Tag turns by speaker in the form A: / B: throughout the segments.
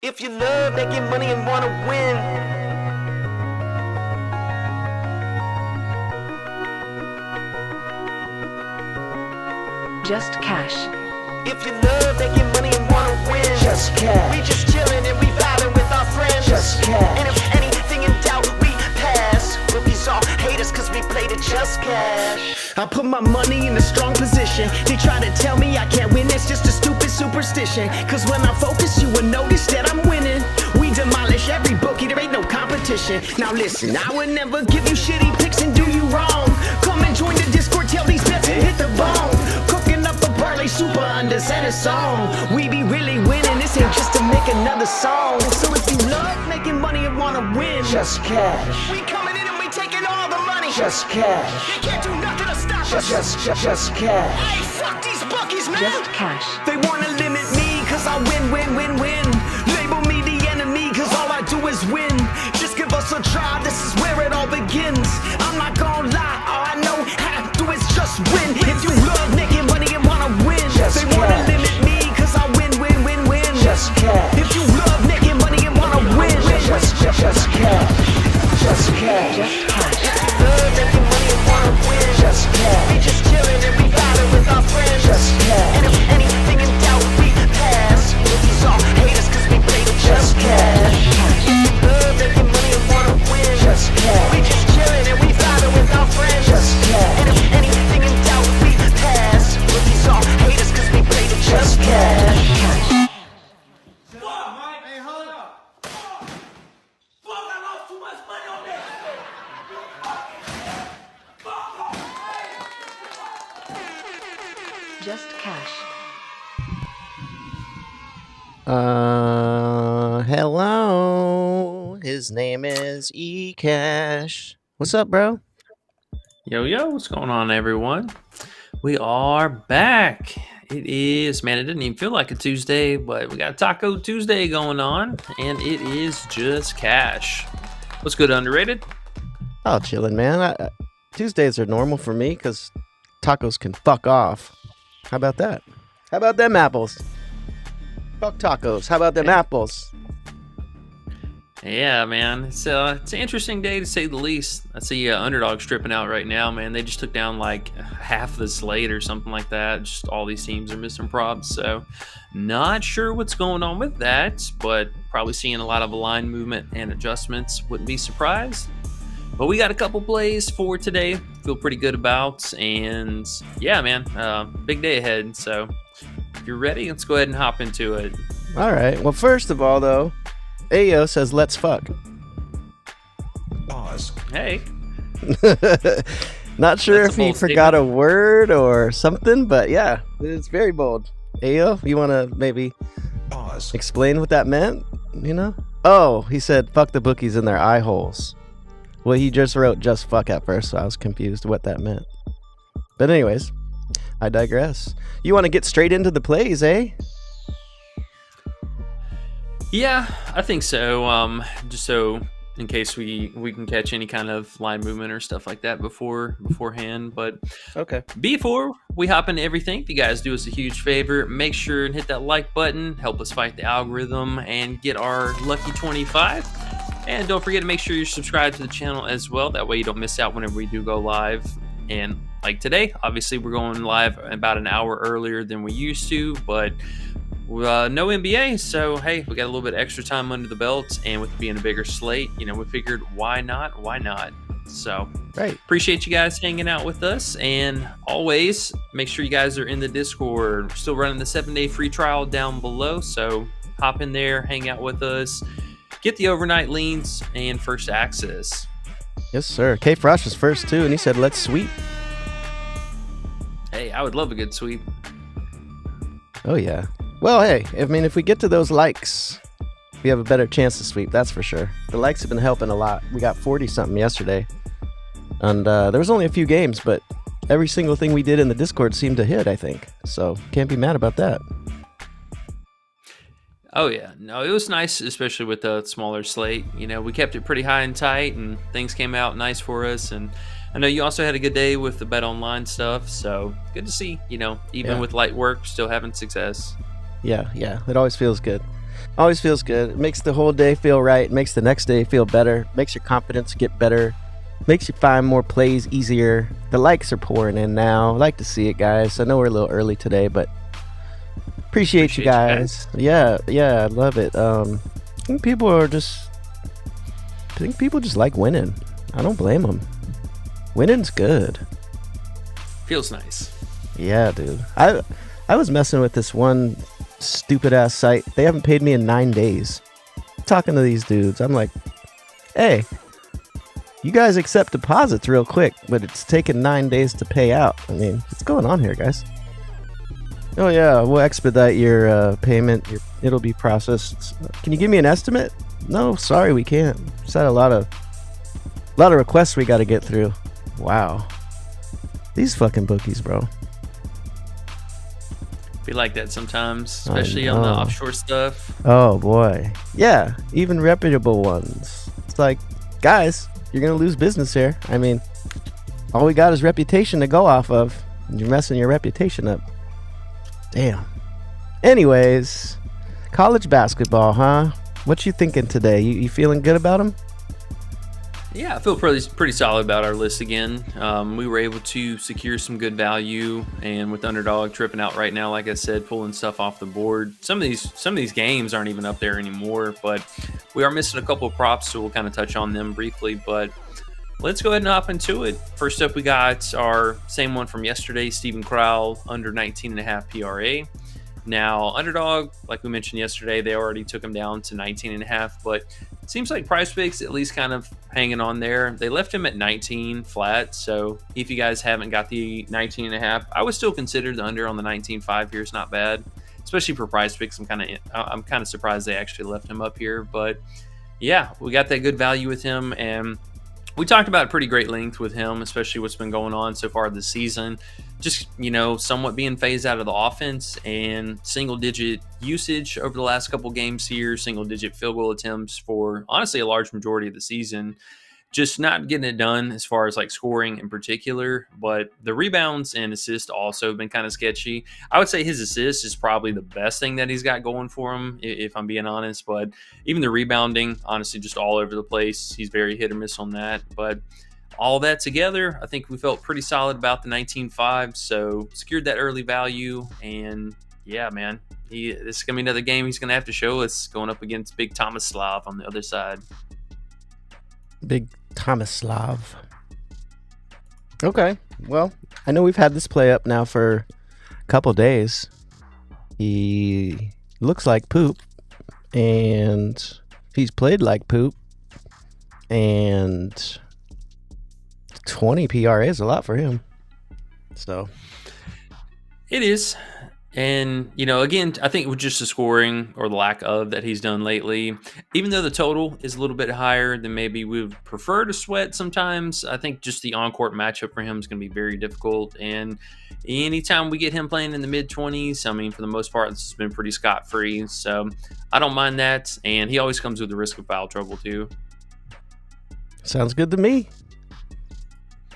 A: If you love making money and wanna win,
B: Just cash.
A: if you love making money and wanna win,
C: Just cash.
A: we just chillin' and we vibing with our friends.
C: Just cash.
A: And if anything in doubt, we pass. Rookies all hate us cause we played it just cash. I put my money in a strong position. They try to tell me I can't win, it's just a stupid superstition. Cause when I focus, you will notice that I'm winning. We demolish every bookie, there ain't no competition. Now listen, I would never give you shitty picks and do you wrong. Come and join the Discord, tell these bets and hit the bone. Cooking up a parlay super unders and a song. We be really winning, this ain't just to make another song. So if you love making money and wanna win,
C: Just cash.
A: we coming in and we taking all the money.
C: Just cash.
A: They can't do nothing to stop us.
C: Just cash.
A: Hey, fuck these bookies, man.
B: Just cash.
A: They wanna limit me cause I win. Label me the enemy cause all I do is win. Just give us a try, this is where it all begins. I'm not gonna lie, all I know how to do is just win. If you love making money and wanna win,
C: Just
A: they wanna
C: cash.
A: limit me cause I win.
C: Just cash.
A: If you love making money and wanna win,
C: Just cash. Just cash.
B: Just cash.
A: love making money and wanna win.
C: Just cash.
A: We just chillin' and we vibing with our friends.
C: Just cash.
A: And if anything in doubt, we pass. Rookies all hate us cause we played it just cash. Love making money and wanna win.
C: Just cash.
A: We just chillin' and we vibing with our friends.
C: Just cash.
A: And if anything in doubt, we pass. Rookies all hate us cause we played it just cash.
D: Hey, hold up. Fuck, I lost too much money on this.
B: Just cash.
E: Hello. His name is eCash. What's up, bro?
F: Yo, what's going on, everyone? We are back. It is, man, it didn't even feel like a Tuesday, but we got Taco Tuesday going on, and it is just cash. What's good, underrated?
E: Oh, chilling, man. Tuesdays are normal for me because tacos can fuck off. How about that? How about them apples? Fuck tacos. How about them apples?
F: Yeah, man, it's an interesting day to say the least. I see Underdog stripping out right now, man. They just took down like half the slate or something like that. Just all these teams are missing props, so not sure what's going on with that, but probably seeing a lot of line movement and adjustments. Wouldn't be surprised. But we got a couple plays for today. Feel pretty good about, and yeah, man, big day ahead. So if you're ready, let's go ahead and hop into it.
E: All right. Well, first of all, though, Ayo says let's fuck.
C: Pause.
F: Hey,
E: Not sure
F: That's
E: if
F: a
E: he
F: bold
E: forgot
F: statement.
E: a word or something, but yeah, it's very bold. Ayo, you want to maybe
C: Pause.
E: explain what that meant? You know? Oh, he said fuck the bookies in their eye holes. Well, he just wrote just fuck at first, so I was confused what that meant. But anyways, I digress. You want to get straight into the plays, eh?
F: yeah, I think so. Just so in case we can catch any kind of line movement or stuff like that beforehand. But
E: Okay.
F: before we hop into everything, if you guys do us a huge favor, make sure and hit that like button, help us fight the algorithm, and get our lucky 25. And don't forget to make sure you're subscribed to the channel as well. That way you don't miss out whenever we do go live. And like today, obviously we're going live about an hour earlier than we used to, but no NBA. So, hey, we got a little bit extra time under the belt. And with it being a bigger slate, we figured why not? So,
E: Right.
F: appreciate you guys hanging out with us. And always make sure you guys are in the Discord. We're still running the 7-day free trial down below. So, hop in there, hang out with us. Get the overnight leans and first access.
E: Yes, sir. K Frosh was first too, and he said let's sweep.
F: Hey, I would love a good sweep.
E: Oh yeah. Well, hey, if we get to those likes, we have a better chance to sweep. That's for sure. The likes have been helping a lot. We got 40 something yesterday, and there was only a few games, but every single thing we did in the Discord seemed to hit. I think so. Can't be mad about that.
F: Oh, yeah. No, it was nice, especially with the smaller slate. We kept it pretty high and tight, and things came out nice for us. And I know you also had a good day with the Bet Online stuff, so good to see, even
E: Yeah.
F: with light work, still having success.
E: Yeah, it always feels good. Always feels good. It makes the whole day feel right. It makes the next day feel better. Makes your confidence get better. Makes you find more plays easier. The likes are pouring in now. I like to see it, guys. I know we're a little early today, but appreciate you guys. Yeah, I love it. I think people just like winning. I don't blame them. Winning's good.
F: Feels nice.
E: Yeah, dude. I was messing with this one stupid ass site. They haven't paid me in 9 days. Talking to these dudes, I'm like, hey, you guys accept deposits real quick, but it's taken 9 days to pay out. I mean, what's going on here, guys? Oh yeah, we'll expedite your payment. It'll be processed. Can you give me an estimate? No, sorry, we can't. Just had a lot of requests we got to get through. Wow, these fucking bookies, bro.
F: Be like that sometimes, especially on the offshore stuff.
E: Oh boy, yeah, even reputable ones. It's like, guys, you're gonna lose business here. I mean, all we got is reputation to go off of. You're messing your reputation up. Damn. Anyways, college basketball, huh? What you thinking today? You feeling good about them?
F: Yeah, I feel pretty solid about our list again. We were able to secure some good value, and with Underdog tripping out right now, like I said, pulling stuff off the board. Some of these games aren't even up there anymore, but we are missing a couple of props, so we'll kind of touch on them briefly. But let's go ahead and hop into it. First up, we got our same one from yesterday, Stephen Crowl, under 19.5 PRA. Now, Underdog, like we mentioned yesterday, they already took him down to 19.5, but it seems like Prizepicks at least kind of hanging on there. They left him at 19 flat, so if you guys haven't got the 19.5, I would still consider the under on the 19.5 here is not bad, especially for Prizepicks. I'm kind of surprised they actually left him up here, but yeah, we got that good value with him, and we talked about pretty great length with him, especially what's been going on so far this season. Just, somewhat being phased out of the offense and single-digit usage over the last couple games here, single-digit field goal attempts for, honestly, a large majority of the season. Just not getting it done as far as, like, scoring in particular. But the rebounds and assists also have been kind of sketchy. I would say his assist is probably the best thing that he's got going for him, if I'm being honest. But even the rebounding, honestly, just all over the place. He's very hit or miss on that. But all that together, I think we felt pretty solid about the 19.5, so secured that early value, and yeah, man, this is going to be another game he's going to have to show us going up against Big Tomislav on the other side.
E: Big Tomislav. Okay, well, I know we've had this play up now for a couple days. He looks like poop, and he's played like poop, and 20 PRA is a lot for him. So
F: it is. And, again, I think with just the scoring or the lack of that he's done lately, even though the total is a little bit higher than maybe we would prefer to sweat sometimes, I think just the on-court matchup for him is going to be very difficult. And anytime we get him playing in the mid-20s, I mean, for the most part, this has been pretty scot-free. So I don't mind that. And he always comes with the risk of foul trouble, too.
E: Sounds good to me.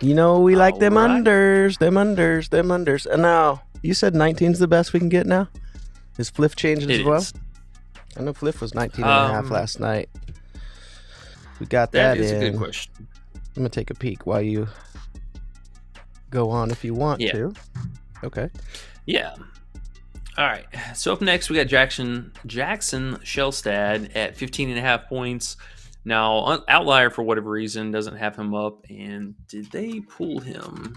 E: We like them unders. And now, you said 19's the best we can get now? Is Fliff changed as well? I know Fliff was 19.5 last night. We got that in.
F: That is a good question.
E: I'm going to take a peek while you go on if you want to. Okay.
F: Yeah. All right. So up next, we got Jackson Shelstad at 15.5 points. Now, Outlier, for whatever reason, doesn't have him up. And did they pull him?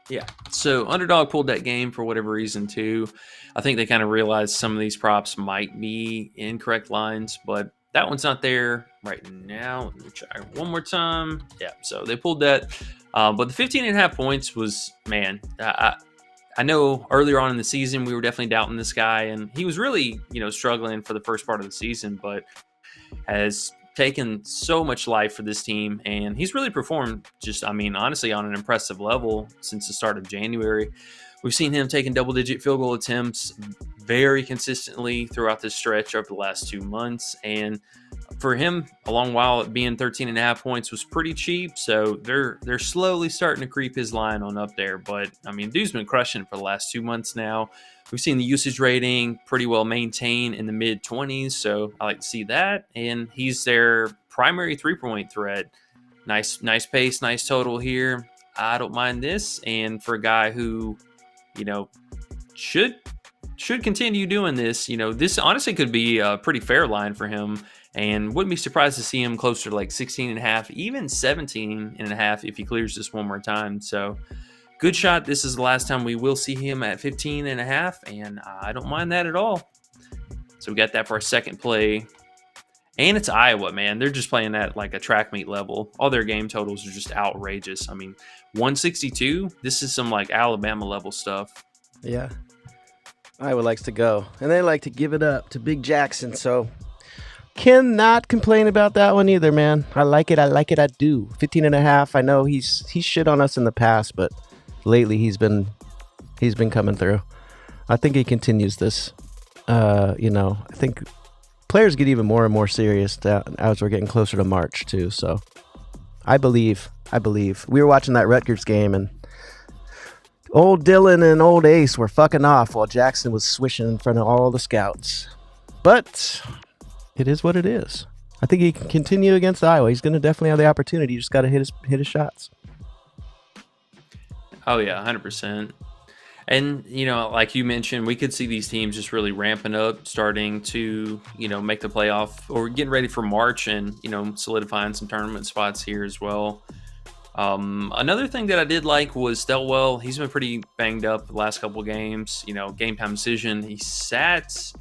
F: Yeah. So Underdog pulled that game for whatever reason, too. I think they kind of realized some of these props might be incorrect lines, but that one's not there right now. Let me try one more time. Yeah. So they pulled that. But the 15.5 points was, man, I know earlier on in the season, we were definitely doubting this guy, and he was really, struggling for the first part of the season, but has taken so much life for this team, and he's really performed honestly on an impressive level since the start of January. We've seen him taking double-digit field goal attempts very consistently throughout this stretch over the last 2 months, and for him, a long while at being 13.5 points was pretty cheap. So they're slowly starting to creep his line on up there. But I mean, dude's been crushing for the last 2 months now. We've seen the usage rating pretty well maintain in the mid 20s. So I like to see that. And he's their primary 3-point threat. Nice pace, nice total here. I don't mind this. And for a guy who, should continue doing this, this honestly could be a pretty fair line for him. And wouldn't be surprised to see him closer to like 16.5, even 17.5 if he clears this one more time. So good shot. This is the last time we will see him at 15.5, and I don't mind that at all. So we got that for our second play. And it's Iowa, man. They're just playing at like a track meet level. All their game totals are just outrageous. I mean, 162, this is some like Alabama level stuff.
E: Yeah. Iowa likes to go. And they like to give it up to Big Jackson. So cannot complain about that one either, man. I like it. I do. 15.5. I know he's shit on us in the past, but lately he's been coming through. I think he continues this. I think players get even more and more serious as we're getting closer to March too. So I believe. We were watching that Rutgers game, and old Dylan and old Ace were fucking off while Jackson was swishing in front of all the scouts. But it is what it is. I think he can continue against Iowa. He's going to definitely have the opportunity. You just got to hit his shots.
F: Oh yeah, 100%. And, like you mentioned, we could see these teams just really ramping up, starting to, make the playoff or getting ready for March and, solidifying some tournament spots here as well. Another thing that I did like was Stelwell. He's been pretty banged up the last couple games, game time decision. He sat,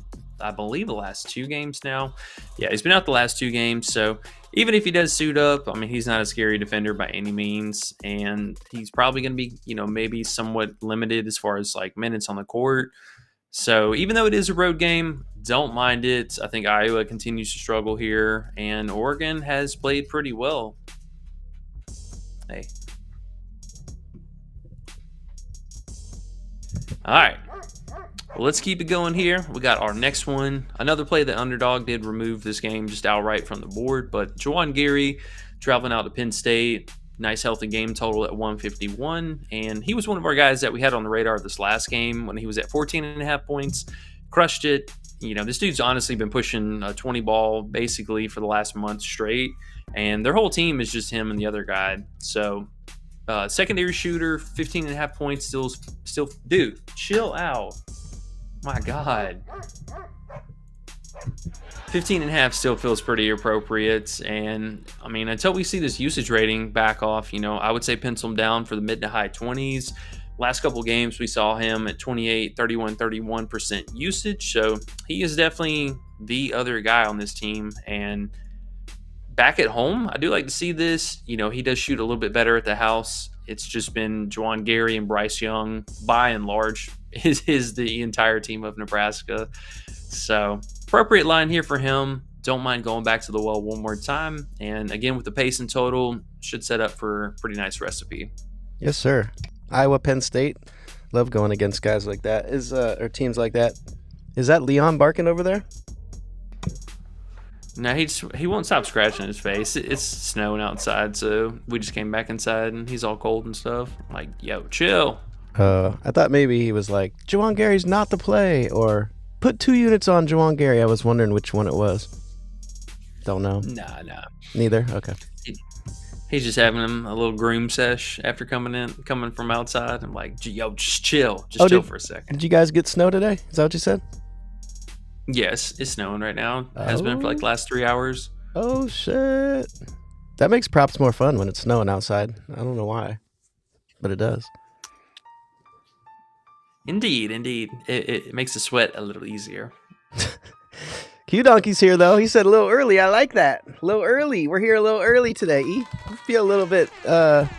F: I believe, the last 2 games now. Yeah, he's been out the last 2 games. So even if he does suit up, I mean, he's not a scary defender by any means. And he's probably going to be, maybe somewhat limited as far as like minutes on the court. So even though it is a road game, don't mind it. I think Iowa continues to struggle here, and Oregon has played pretty well. Hey. All right. Well, let's keep it going here. We got our next one. Another play that Underdog did remove this game just outright from the board, but Juwan Gary traveling out to Penn State. Nice healthy game total at 151, and he was one of our guys that we had on the radar this last game when he was at 14.5 points. Crushed it. This dude's honestly been pushing a 20 ball basically for the last month straight, and their whole team is just him and the other guy. So secondary shooter, 15.5 points, still, dude, chill out. My God. 15.5 still feels pretty appropriate. And I mean, until we see this usage rating back off, I would say pencil him down for the mid to high 20s. Last couple games, we saw him at 28, 31, 31% usage. So he is definitely the other guy on this team. And back at home, I do like to see this. He does shoot a little bit better at the house. It's just been Juwan Gary and Bryce Young, by and large, is the entire team of Nebraska. So appropriate line here for him. Don't mind going back to the well one more time. And again, with the pace and total, should set up for a pretty nice recipe.
E: Yes, sir. Iowa, Penn State. Love going against guys like that. Or teams like that. Is that Leon barking over there?
F: No, he won't stop scratching his face. It's snowing outside, so we just came back inside, and he's all cold and stuff. I'm like, yo, chill.
E: I thought maybe he was like, Juwan Gary's not the play, or put 2 units on Juwan Gary. I was wondering which one it was. Don't know.
F: Nah.
E: Neither? Okay.
F: He's just having him a little groom sesh after coming from outside. I'm like, yo, just chill. Chill for a second.
E: Did you guys get snow today? Is that what you said?
F: Yes, it's snowing right now. Has been for like the last 3 hours.
E: Oh, shit. That makes props more fun when it's snowing outside. I don't know why, but it does.
F: Indeed. It makes the sweat a little easier.
E: Q Donkey's here, though. He said a little early. I like that. A little early. We're here a little early today. You feel a little bit, like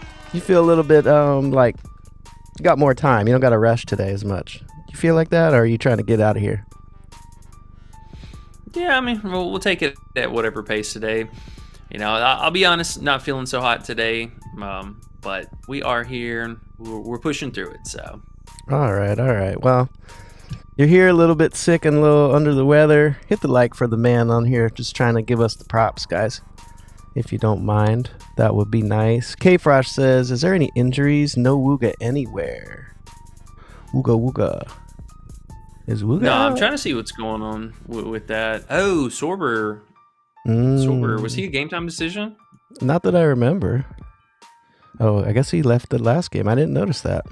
E: you got more time. You don't got to rush today as much. You feel like that, or are you trying to get out of here?
F: Yeah, I mean, we'll take it at whatever pace today. I'll be honest, not feeling so hot today, but we are here and we're pushing through it. So,
E: all right. Well, you're here a little bit sick and a little under the weather, hit the like for the man on here. Just trying to give us the props, guys. If you don't mind, that would be nice. K-Frosh says, is there any injuries? No Wooga anywhere. Wooga Wooga. Is Wooga
F: No,
E: out?
F: I'm trying to see what's going on with that. Oh, Sorber.
E: Mm,
F: Sorber. Was he a game time decision?
E: Not that I remember. Oh, I guess he left the last game. I didn't notice that.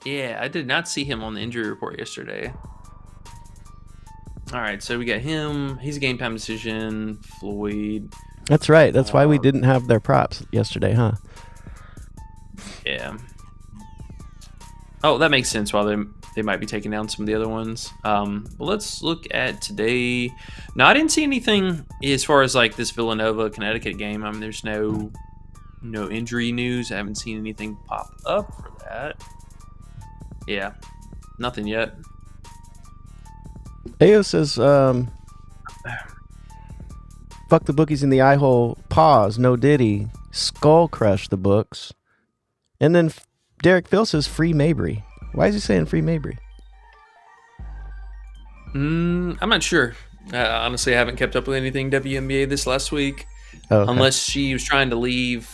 F: Yeah, I did not see him on the injury report yesterday. All right, so we got him. He's a game time decision. Floyd.
E: That's right. That's why we didn't have their props yesterday, huh?
F: Yeah. Oh, that makes sense. Why they might be taking down some of the other ones. Well, let's look at today. No, I didn't see anything as far as like this Villanova Connecticut game. I mean, there's no injury news. I haven't seen anything pop up for that. Yeah, nothing yet.
E: Ayo says, fuck the bookies in the eye hole. Pause. No Diddy. Skull crush the books. And then Derek Phil says free Mabry. Why is he saying free Mabry?
F: I'm not sure. Honestly, I haven't kept up with anything WNBA this last week.
E: Oh, okay.
F: Unless she was trying to leave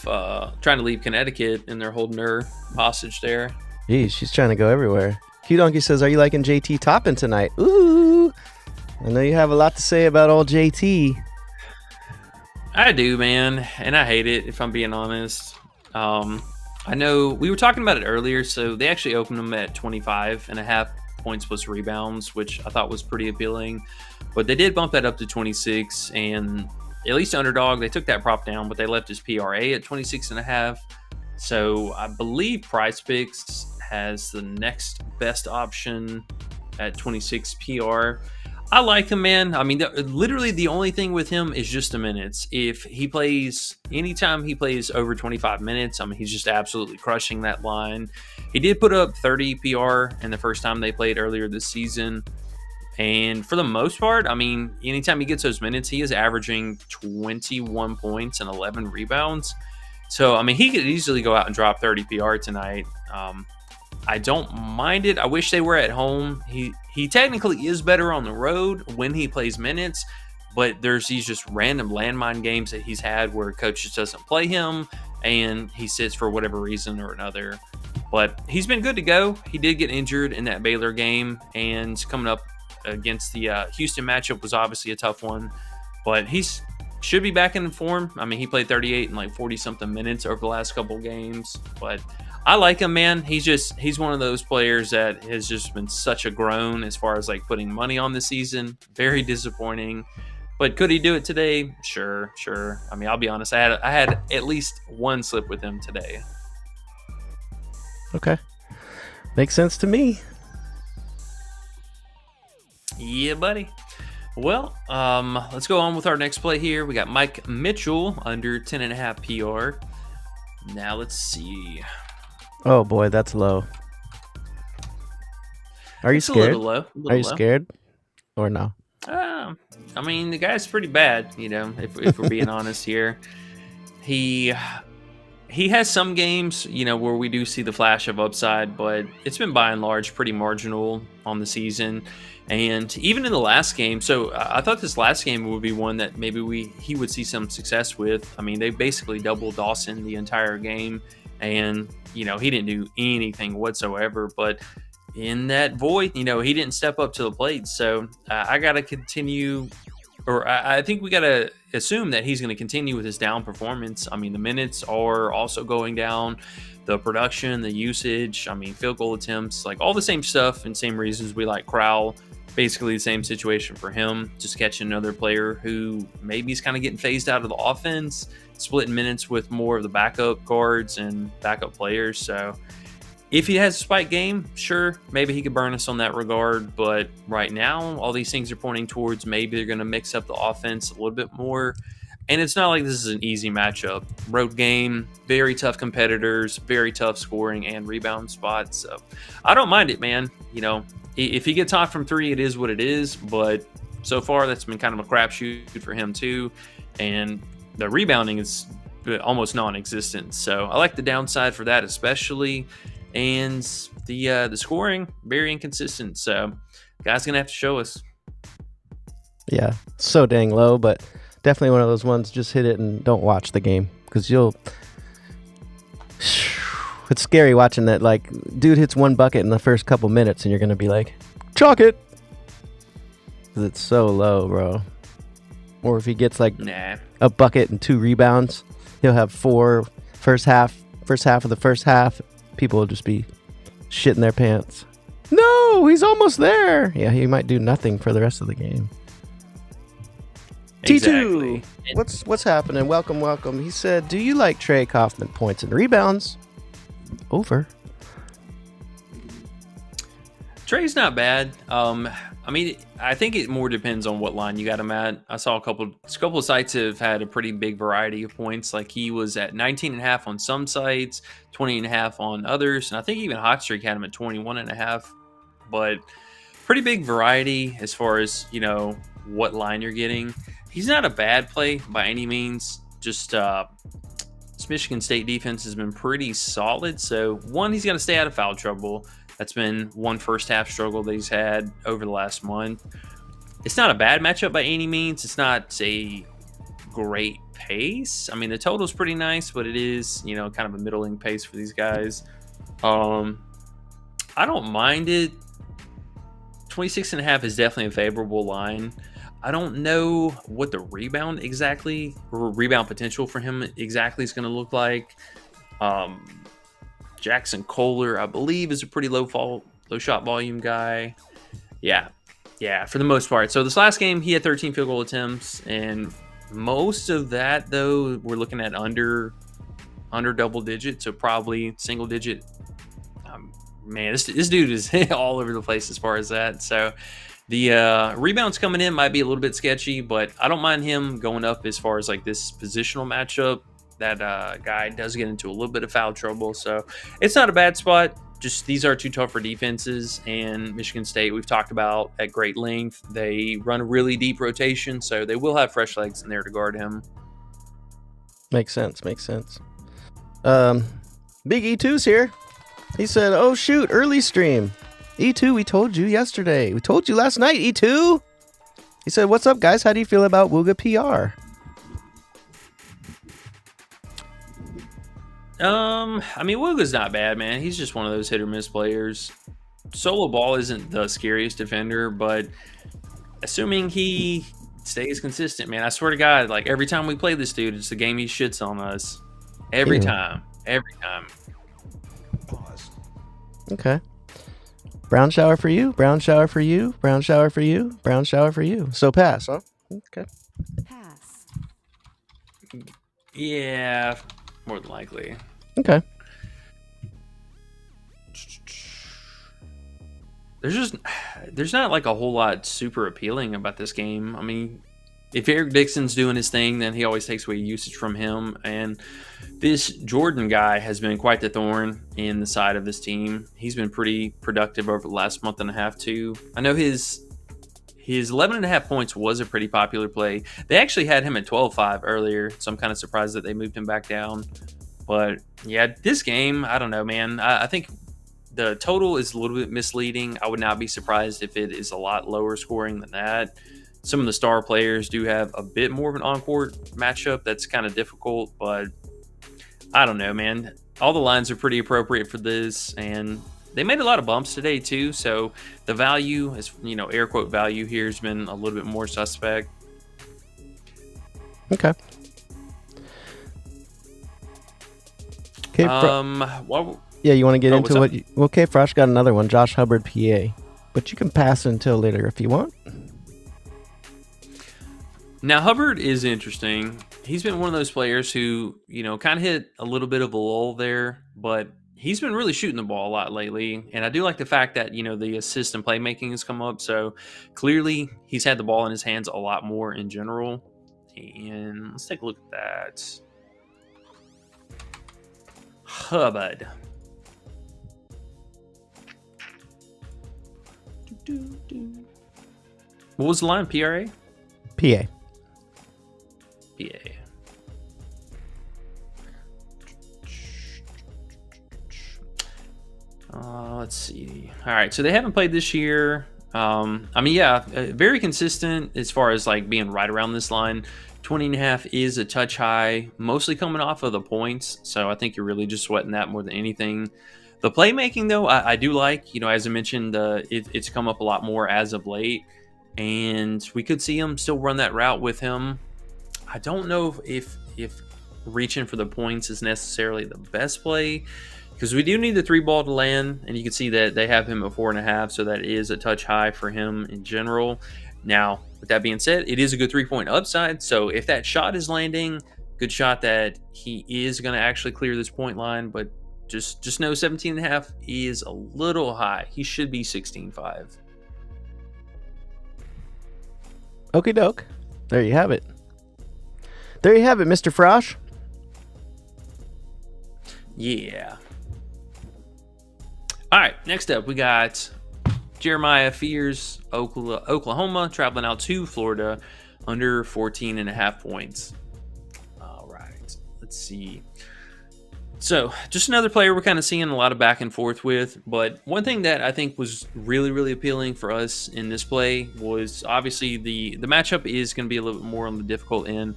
F: Connecticut and they're holding her hostage there.
E: Geez, she's trying to go everywhere. Q Donkey says, are you liking JT Toppin tonight? Ooh. I know you have a lot to say about old JT.
F: I do, man, and I hate it, if I'm being honest. I know we were talking about it earlier, so they actually opened them at 25.5 points plus rebounds, which I thought was pretty appealing. But they did bump that up to 26, and at least Underdog, they took that prop down, but they left his PRA at 26.5. So I believe Prizepicks has the next best option at 26 PR. I like him, man. I mean, literally the only thing with him is just the minutes. If he plays, anytime he plays over 25 minutes, I mean, he's just absolutely crushing that line. He did put up 30 PR in the first time they played earlier this season. And for the most part, I mean, anytime he gets those minutes, he is averaging 21 points and 11 rebounds. So, I mean, he could easily go out and drop 30 PR tonight. I don't mind it. I wish they were at home. He technically is better on the road when he plays minutes, but there's these just random landmine games that he's had where coach just doesn't play him and he sits for whatever reason or another. But he's been good to go. He did get injured in that Baylor game, and coming up against the Houston matchup was obviously a tough one, but he's should be back in form. I mean, he played 38 and like 40 something minutes over the last couple of games, but I like him, man. He's one of those players that has just been such a groan as far as like putting money on the season. Very disappointing, but could he do it today? Sure. I mean, I'll be honest. I had at least one slip with him today.
E: Okay. Makes sense to me.
F: Yeah, buddy. Well, let's go on with our next play here. We got Mike Mitchell under 10.5 PR. Now let's see.
E: Oh boy, that's low. Are you
F: It's
E: scared?
F: A little low.
E: Are you scared or no?
F: I mean, the guy's pretty bad, if we're being honest here. He has some games, where we do see the flash of upside, but it's been by and large pretty marginal on the season. And even in the last game, so I thought this last game would be one that maybe he would see some success with. I mean, they basically doubled Dawson the entire game, and he didn't do anything whatsoever. But in that void, he didn't step up to the plate. So I got to continue, or I think we got to assume that he's going to continue with his down performance. I mean, the minutes are also going down, the production, the usage, I mean, field goal attempts, like all the same stuff and same reasons we like Crowl. Basically the same situation for him, just catching another player who maybe is kind of getting phased out of the offense, splitting minutes with more of the backup guards and backup players. So if he has a spike game, sure, maybe he could burn us on that regard. But right now, all these things are pointing towards maybe they're going to mix up the offense a little bit more. And it's not like this is an easy matchup. Road game, very tough competitors, very tough scoring and rebound spots. So I don't mind it, man. If he gets hot from three, it is what it is. But so far, that's been kind of a crapshoot for him too. And the rebounding is almost non-existent. So I like the downside for that especially. and the scoring very inconsistent. So, guys gonna have to show us.
E: Yeah, so dang low, but definitely one of those ones. Just hit it and don't watch the game because you'll. It's scary watching that. Like, dude hits one bucket in the first couple minutes, and you're gonna be like, "Chalk it," because it's so low, bro. Or if he gets like a bucket and 2 rebounds, he'll have 4 first half of the first half. People will just be shitting their pants. No, he's almost there. Yeah, he might do nothing for the rest of the game.
F: Exactly.
E: T2, what's happening? Welcome. He said, "Do you like Trey Kaufman points and rebounds?" Over.
F: Trey's not bad. I mean, I think it more depends on what line you got him at. I saw a couple of sites have had a pretty big variety of points. Like he was at 19.5 on some sites, 20.5 on others, and I think even Hot Streak had him at 21.5. But pretty big variety as far as, you know, what line you're getting. He's not a bad play by any means. Just this Michigan State defense has been pretty solid. So one, he's got to stay out of foul trouble. That's been one first half struggle that he's had over the last month. It's not a bad matchup by any means. It's not a great pace. I mean, the total's pretty nice, but it is, you know, kind of a middling pace for these guys. I don't mind it. 26.5 is definitely a favorable line. I don't know what the rebound potential for him exactly is going to look like. Jackson Kohler, I believe, is a pretty low shot volume guy. Yeah, for the most part. So this last game, he had 13 field goal attempts, and most of that, though, we're looking at under double digit, so probably single digit. Man, this dude is all over the place as far as that. So the rebounds coming in might be a little bit sketchy, but I don't mind him going up as far as like this positional matchup. That guy does get into a little bit of foul trouble, so it's not a bad spot. Just these are two tougher defenses, and Michigan State, we've talked about at great length. They run a really deep rotation, so they will have fresh legs in there to guard him.
E: Makes sense. Big E2's here. He said, "Oh shoot, early stream. E2, we told you yesterday. We told you last night, E2." He said, "What's up, guys? How do you feel about Wooga PR?"
F: I mean, Wooga's not bad, man. He's just one of those hit or miss players. Solo ball isn't the scariest defender, but assuming he stays consistent, man, I swear to God, like every time we play this dude, it's the game he shits on us. Every time.
C: Pause.
E: Okay. Brown shower for you. Brown shower for you. Brown shower for you. Brown shower for you. So pass, huh? Okay.
B: Pass.
F: Yeah, more than likely.
E: Okay.
F: There's not like a whole lot super appealing about this game. I mean, if Eric Dixon's doing his thing, then he always takes away usage from him. And this Jordan guy has been quite the thorn in the side of this team. He's been pretty productive over the last month and a half, too. I know his 11.5 points was a pretty popular play. They actually had him at 12.5 earlier, so I'm kind of surprised that they moved him back down. But, yeah, this game, I don't know, man. I think the total is a little bit misleading. I would not be surprised if it is a lot lower scoring than that. Some of the star players do have a bit more of an on-court matchup that's kind of difficult, but I don't know, man. All the lines are pretty appropriate for this, and they made a lot of bumps today, too, so the value, is, you know, air quote value here has been a little bit more suspect.
E: Okay. Yeah, you want to get into what? Okay, Frosh got another one. Josh Hubbard, PA, but you can pass it until later if you want.
F: Now, Hubbard is interesting. He's been one of those players who, you know, kind of hit a little bit of a lull there, but he's been really shooting the ball a lot lately. And I do like the fact that, you know, the assist and playmaking has come up. So clearly he's had the ball in his hands a lot more in general. And let's take a look at that. Hubbard. What was the line? PRA?
E: PA.
F: PA. let's see. All right, so they haven't played this year. Very consistent as far as like being right around this line. 20.5 is a touch high, mostly coming off of the points. So I think you're really just sweating that more than anything. The playmaking, though, I do like. As I mentioned, it's come up a lot more as of late, and we could see him still run that route with him. I don't know if reaching for the points is necessarily the best play, because we do need the 3 ball to land, and you can see that they have him at 4.5, so that is a touch high for him in general. Now, with that being said, it is a good 3-point upside, so if that shot is landing, good shot that he is going to actually clear this point line, but just know 17.5 is a little high. He should be 16.5.
E: Okie doke. There you have it. There you have it, Mr. Frosh.
F: Yeah. All right, next up, we got Jeremiah Fears, Oklahoma, traveling out to Florida, under 14.5 points. All right, let's see. So, just another player we're kind of seeing a lot of back and forth with, but one thing that I think was really, really appealing for us in this play was obviously the matchup is going to be a little bit more on the difficult end,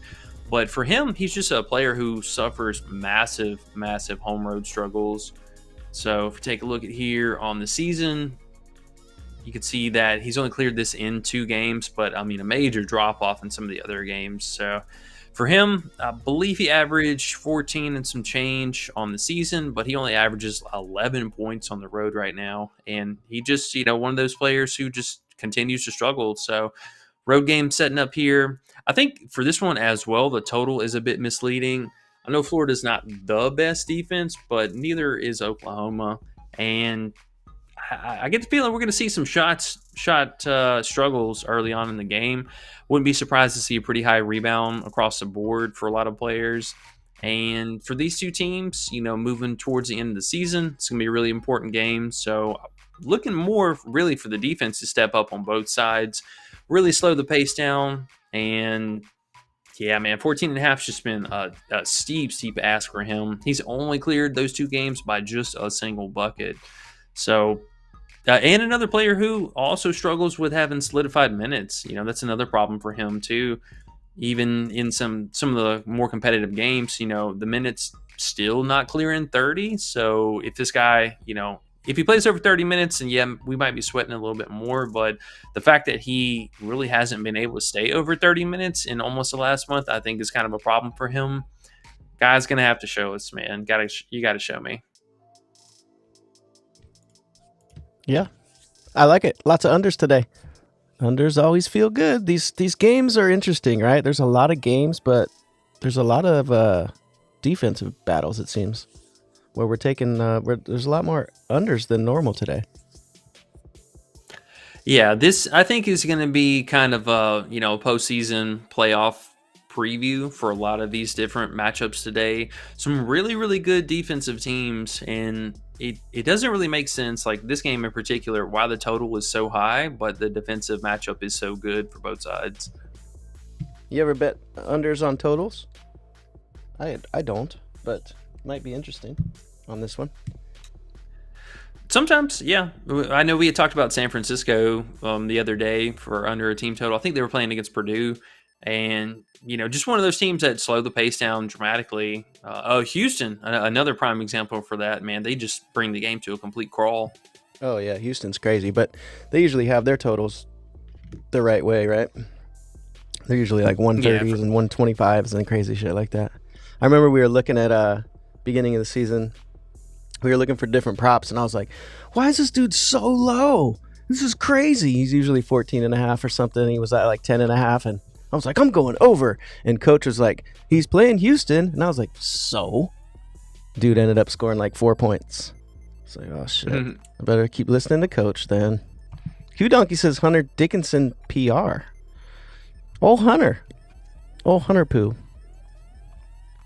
F: but for him, he's just a player who suffers massive, massive home road struggles. So, if we take a look at here on the season, you can see that he's only cleared this in 2 games, but a major drop off in some of the other games. So, for him, I believe he averaged 14 and some change on the season, but he only averages 11 points on the road right now. And he just, one of those players who just continues to struggle. So road game setting up here. I think for this one as well, the total is a bit misleading. I know Florida's not the best defense, but neither is Oklahoma. And I get the feeling we're going to see some shot struggles early on in the game. Wouldn't be surprised to see a pretty high rebound across the board for a lot of players. And for these two teams, moving towards the end of the season, it's going to be a really important game. So looking more really for the defense to step up on both sides, really slow the pace down. And yeah, man, 14.5 has just been a steep ask for him. He's only cleared those 2 games by just a single bucket. So, and another player who also struggles with having solidified minutes. That's another problem for him too. Even in some of the more competitive games, the minutes still not clearing 30. So if this guy, if he plays over 30 minutes, and yeah, we might be sweating a little bit more, but the fact that he really hasn't been able to stay over 30 minutes in almost the last month, I think is kind of a problem for him. Guy's going to have to show us, man. You got to show me.
E: Yeah, I like it. Lots of unders today. Unders always feel good. These games are interesting, right? There's a lot of games, but there's a lot of defensive battles, it seems, where we're taking there's a lot more unders than normal today.
F: Yeah, this I think is going to be kind of a postseason playoff preview for a lot of these different matchups today. Some really, really good defensive teams, and it doesn't really make sense, like this game in particular, why the total was so high, but the defensive matchup is so good for both sides.
E: You ever bet unders on totals? I don't, but might be interesting on this one.
F: Sometimes, yeah. I know we had talked about San Francisco the other day for under a team total. I think they were playing against Purdue. And, just one of those teams that slow the pace down dramatically. Houston, another prime example for that, man. They just bring the game to a complete crawl.
E: Oh, yeah, Houston's crazy, but they usually have their totals the right way, right? They're usually like 130s and 125s and crazy shit like that. I remember we were looking at beginning of the season. We were looking for different props, and I was like, why is this dude so low? This is crazy. He's usually 14.5 or something. He was at like 10.5, and I was like, I'm going over. And coach was like, he's playing Houston. And I was like, so? Dude ended up scoring like 4 points. It's like, oh, shit. I better keep listening to coach then. Q Donkey says Hunter Dickinson PR. Old Hunter poo.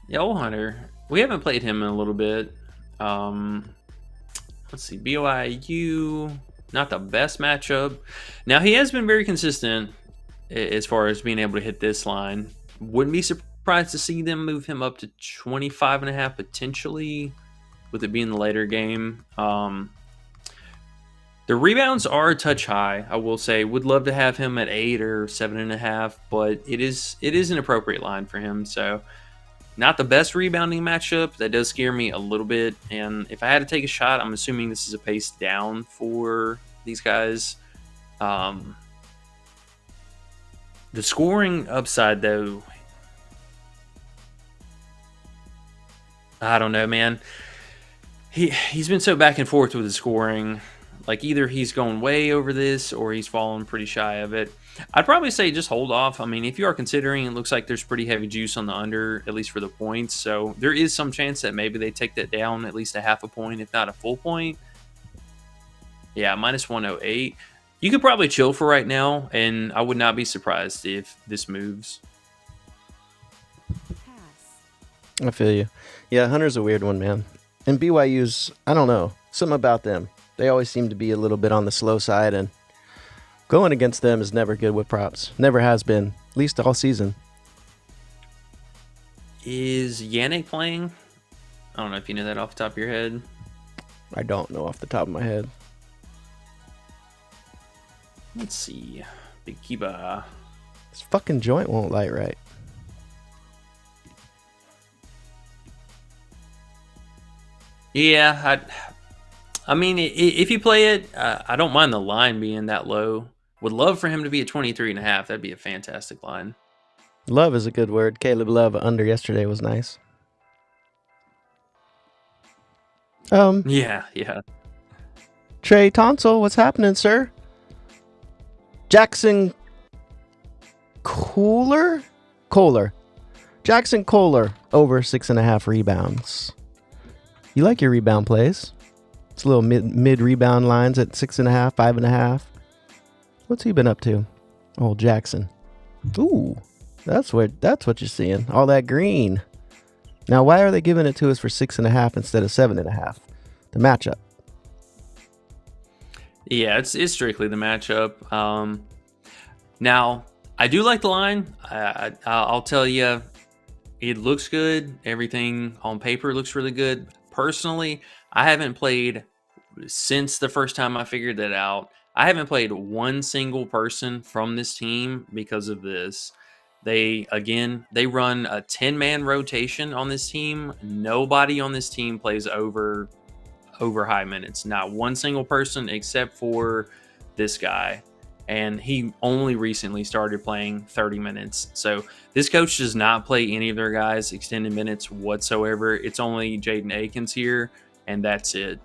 F: Yeah, old Hunter. We haven't played him in a little bit. Let's see. BYU, not the best matchup. Now, he has been very consistent as far as being able to hit this line. Wouldn't be surprised to see them move him up to 25.5 potentially, with it being the later game. The rebounds are a touch high, I will say. Would love to have him at 8 or 7.5, but it is an appropriate line for him. So not the best rebounding matchup. That does scare me a little bit. And if I had to take a shot, I'm assuming this is a pace down for these guys. The scoring upside, though, I don't know, man. He's been so back and forth with his scoring. Like, either he's going way over this or he's falling pretty shy of it. I'd probably say just hold off. I mean, if you are considering, it looks like there's pretty heavy juice on the under, at least for the points. So there is some chance that maybe they take that down at least a half a point, if not a full point. Yeah, minus 108. You could probably chill for right now, and I would not be surprised if this moves.
E: I feel you. Yeah, Hunter's a weird one, man. And BYU's, I don't know, something about them. They always seem to be a little bit on the slow side, and going against them is never good with props. Never has been, at least all season.
F: Is Yannick playing? I don't know if you know that off the top of your head.
E: I don't know off the top of my head.
F: Let's see. Big Kiba.
E: This fucking joint won't light right.
F: Yeah, I mean, if you play it, I don't mind the line being that low. Would love for him to be at 23.5. That'd be a fantastic line.
E: Love is a good word. Caleb Love under yesterday was nice.
F: Yeah.
E: Trey Tonsil, what's happening, sir? Jackson Kohler? Jackson Kohler over 6.5 rebounds. You like your rebound plays? It's a little mid rebound lines at 6.5, 5.5. What's he been up to? Old Jackson. Ooh, that's what you're seeing. All that green. Now, why are they giving it to us for 6.5 instead of 7.5? The matchup.
F: Yeah, it's strictly the matchup. Now, I do like the line. I'll tell you, it looks good. Everything on paper looks really good. Personally, I haven't played since the first time I figured that out. I haven't played one single person from this team because of this. They run a 10-man rotation on this team. Nobody on this team plays over high minutes. Not one single person except for this guy. And he only recently started playing 30 minutes. So this coach does not play any of their guys extended minutes whatsoever. It's only Jaden Akins here, and that's it.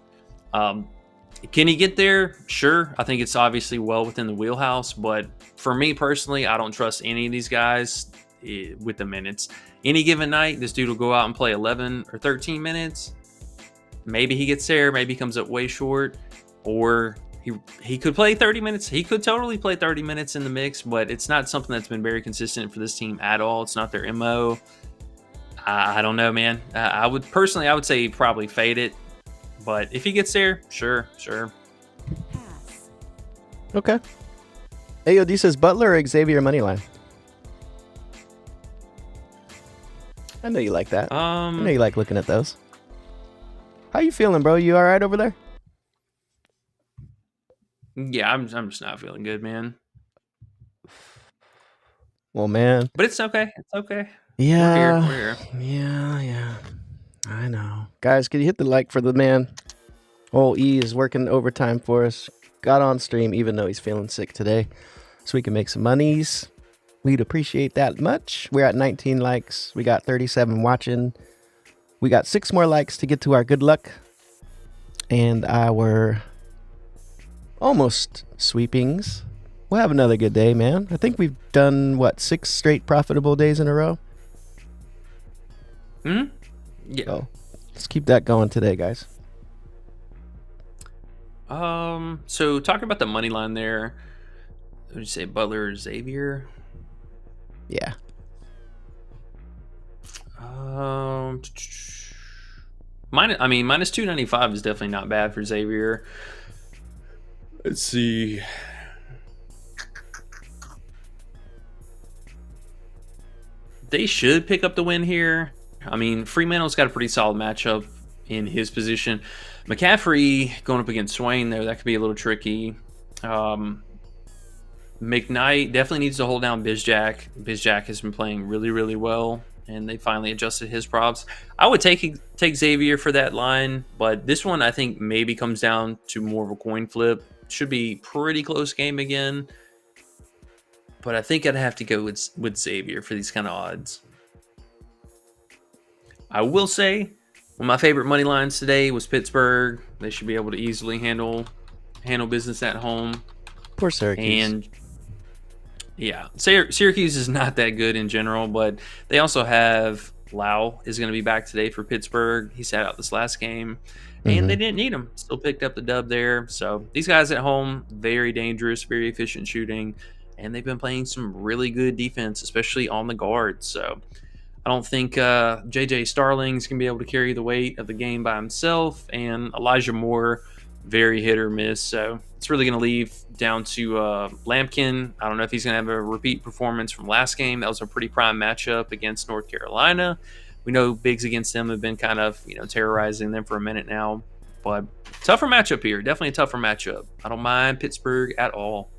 F: Can he get there? Sure. I think it's obviously well within the wheelhouse. But for me personally, I don't trust any of these guys with the minutes. Any given night, this dude will go out and play 11 or 13 minutes. Maybe he gets there. Maybe he comes up way short. Or he could play 30 minutes. He could totally play 30 minutes in the mix, but it's not something that's been very consistent for this team at all. It's not their MO. I don't know, man. I would say probably fade it. But if he gets there, sure.
E: Okay. AOD says Butler or Xavier Moneyline. I know you like that. I know you like looking at those. How you feeling, bro? You all right over there?
F: Yeah, I'm just not feeling good, man.
E: Well, man.
F: But it's okay. It's okay.
E: Yeah.
F: We're here.
E: Yeah. I know. Guys, can you hit the like for the man? Old E is working overtime for us. Got on stream even though he's feeling sick today. So we can make some monies. We'd appreciate that much. We're at 19 likes. We got 37 watching. We got 6 more likes to get to our good luck. And our almost sweepings. We'll have another good day, man. I think we've done, 6 straight profitable days in a row?
F: Yeah.
E: So let's keep that going today, guys.
F: So talking about the money line there, would you say Butler or Xavier?
E: Yeah.
F: Minus 295 is definitely not bad for Xavier. Let's see. They should pick up the win here. I mean, Fremantle's got a pretty solid matchup in his position. McCaffrey going up against Swain there, that could be a little tricky. McKnight definitely needs to hold down Bizjack. Bizjack has been playing really, really well, and they finally adjusted his props. I would take Xavier for that line, but this one I think maybe comes down to more of a coin flip. Should be pretty close game again, but I think I'd have to go with Xavier for these kind of odds. I will say, one of my favorite money lines today was Pittsburgh. They should be able to easily handle business at home.
E: Poor Syracuse.
F: And yeah, Syracuse is not that good in general, but they also have Lau is going to be back today for Pittsburgh. He sat out this last game, and they didn't need him. Still picked up the dub there. So these guys at home, very dangerous, very efficient shooting, and they've been playing some really good defense, especially on the guards. So I don't think J.J. Starling's going to be able to carry the weight of the game by himself, and Elijah Moore, very hit or miss. So it's really going to leave down to Lampkin. I don't know if he's going to have a repeat performance from last game. That was a pretty prime matchup against North Carolina. We know bigs against them have been kind of, terrorizing them for a minute now. But tougher matchup here. Definitely a tougher matchup. I don't mind Pittsburgh at all.